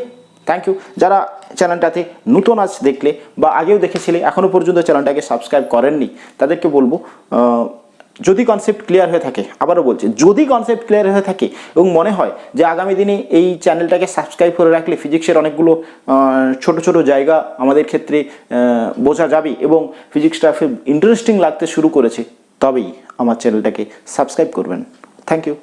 থ্যাংক ইউ। যারা চ্যানেলটাতে নতুন আজ দেখলে বা আগেও দেখেছিলে এখনও পর্যন্ত চ্যানেলটাকে সাবস্ক্রাইব করেননি, তাদেরকে বলবো যদি কনসেপ্ট ক্লিয়ার হয়ে থাকে, আবারও বলছি যদি কনসেপ্ট ক্লিয়ার হয়ে থাকে এবং মনে হয় যে আগামী দিনে এই চ্যানেলটাকে সাবস্ক্রাইব করে রাখলে ফিজিক্সের অনেকগুলো ছোট ছোট জায়গা আমাদের ক্ষেত্রে বোঝা যাবে এবং ফিজিক্সটা ইন্টারেস্টিং লাগতে শুরু করেছে, তবেই আমার চ্যানেলটাকে সাবস্ক্রাইব করবেন। Thank you.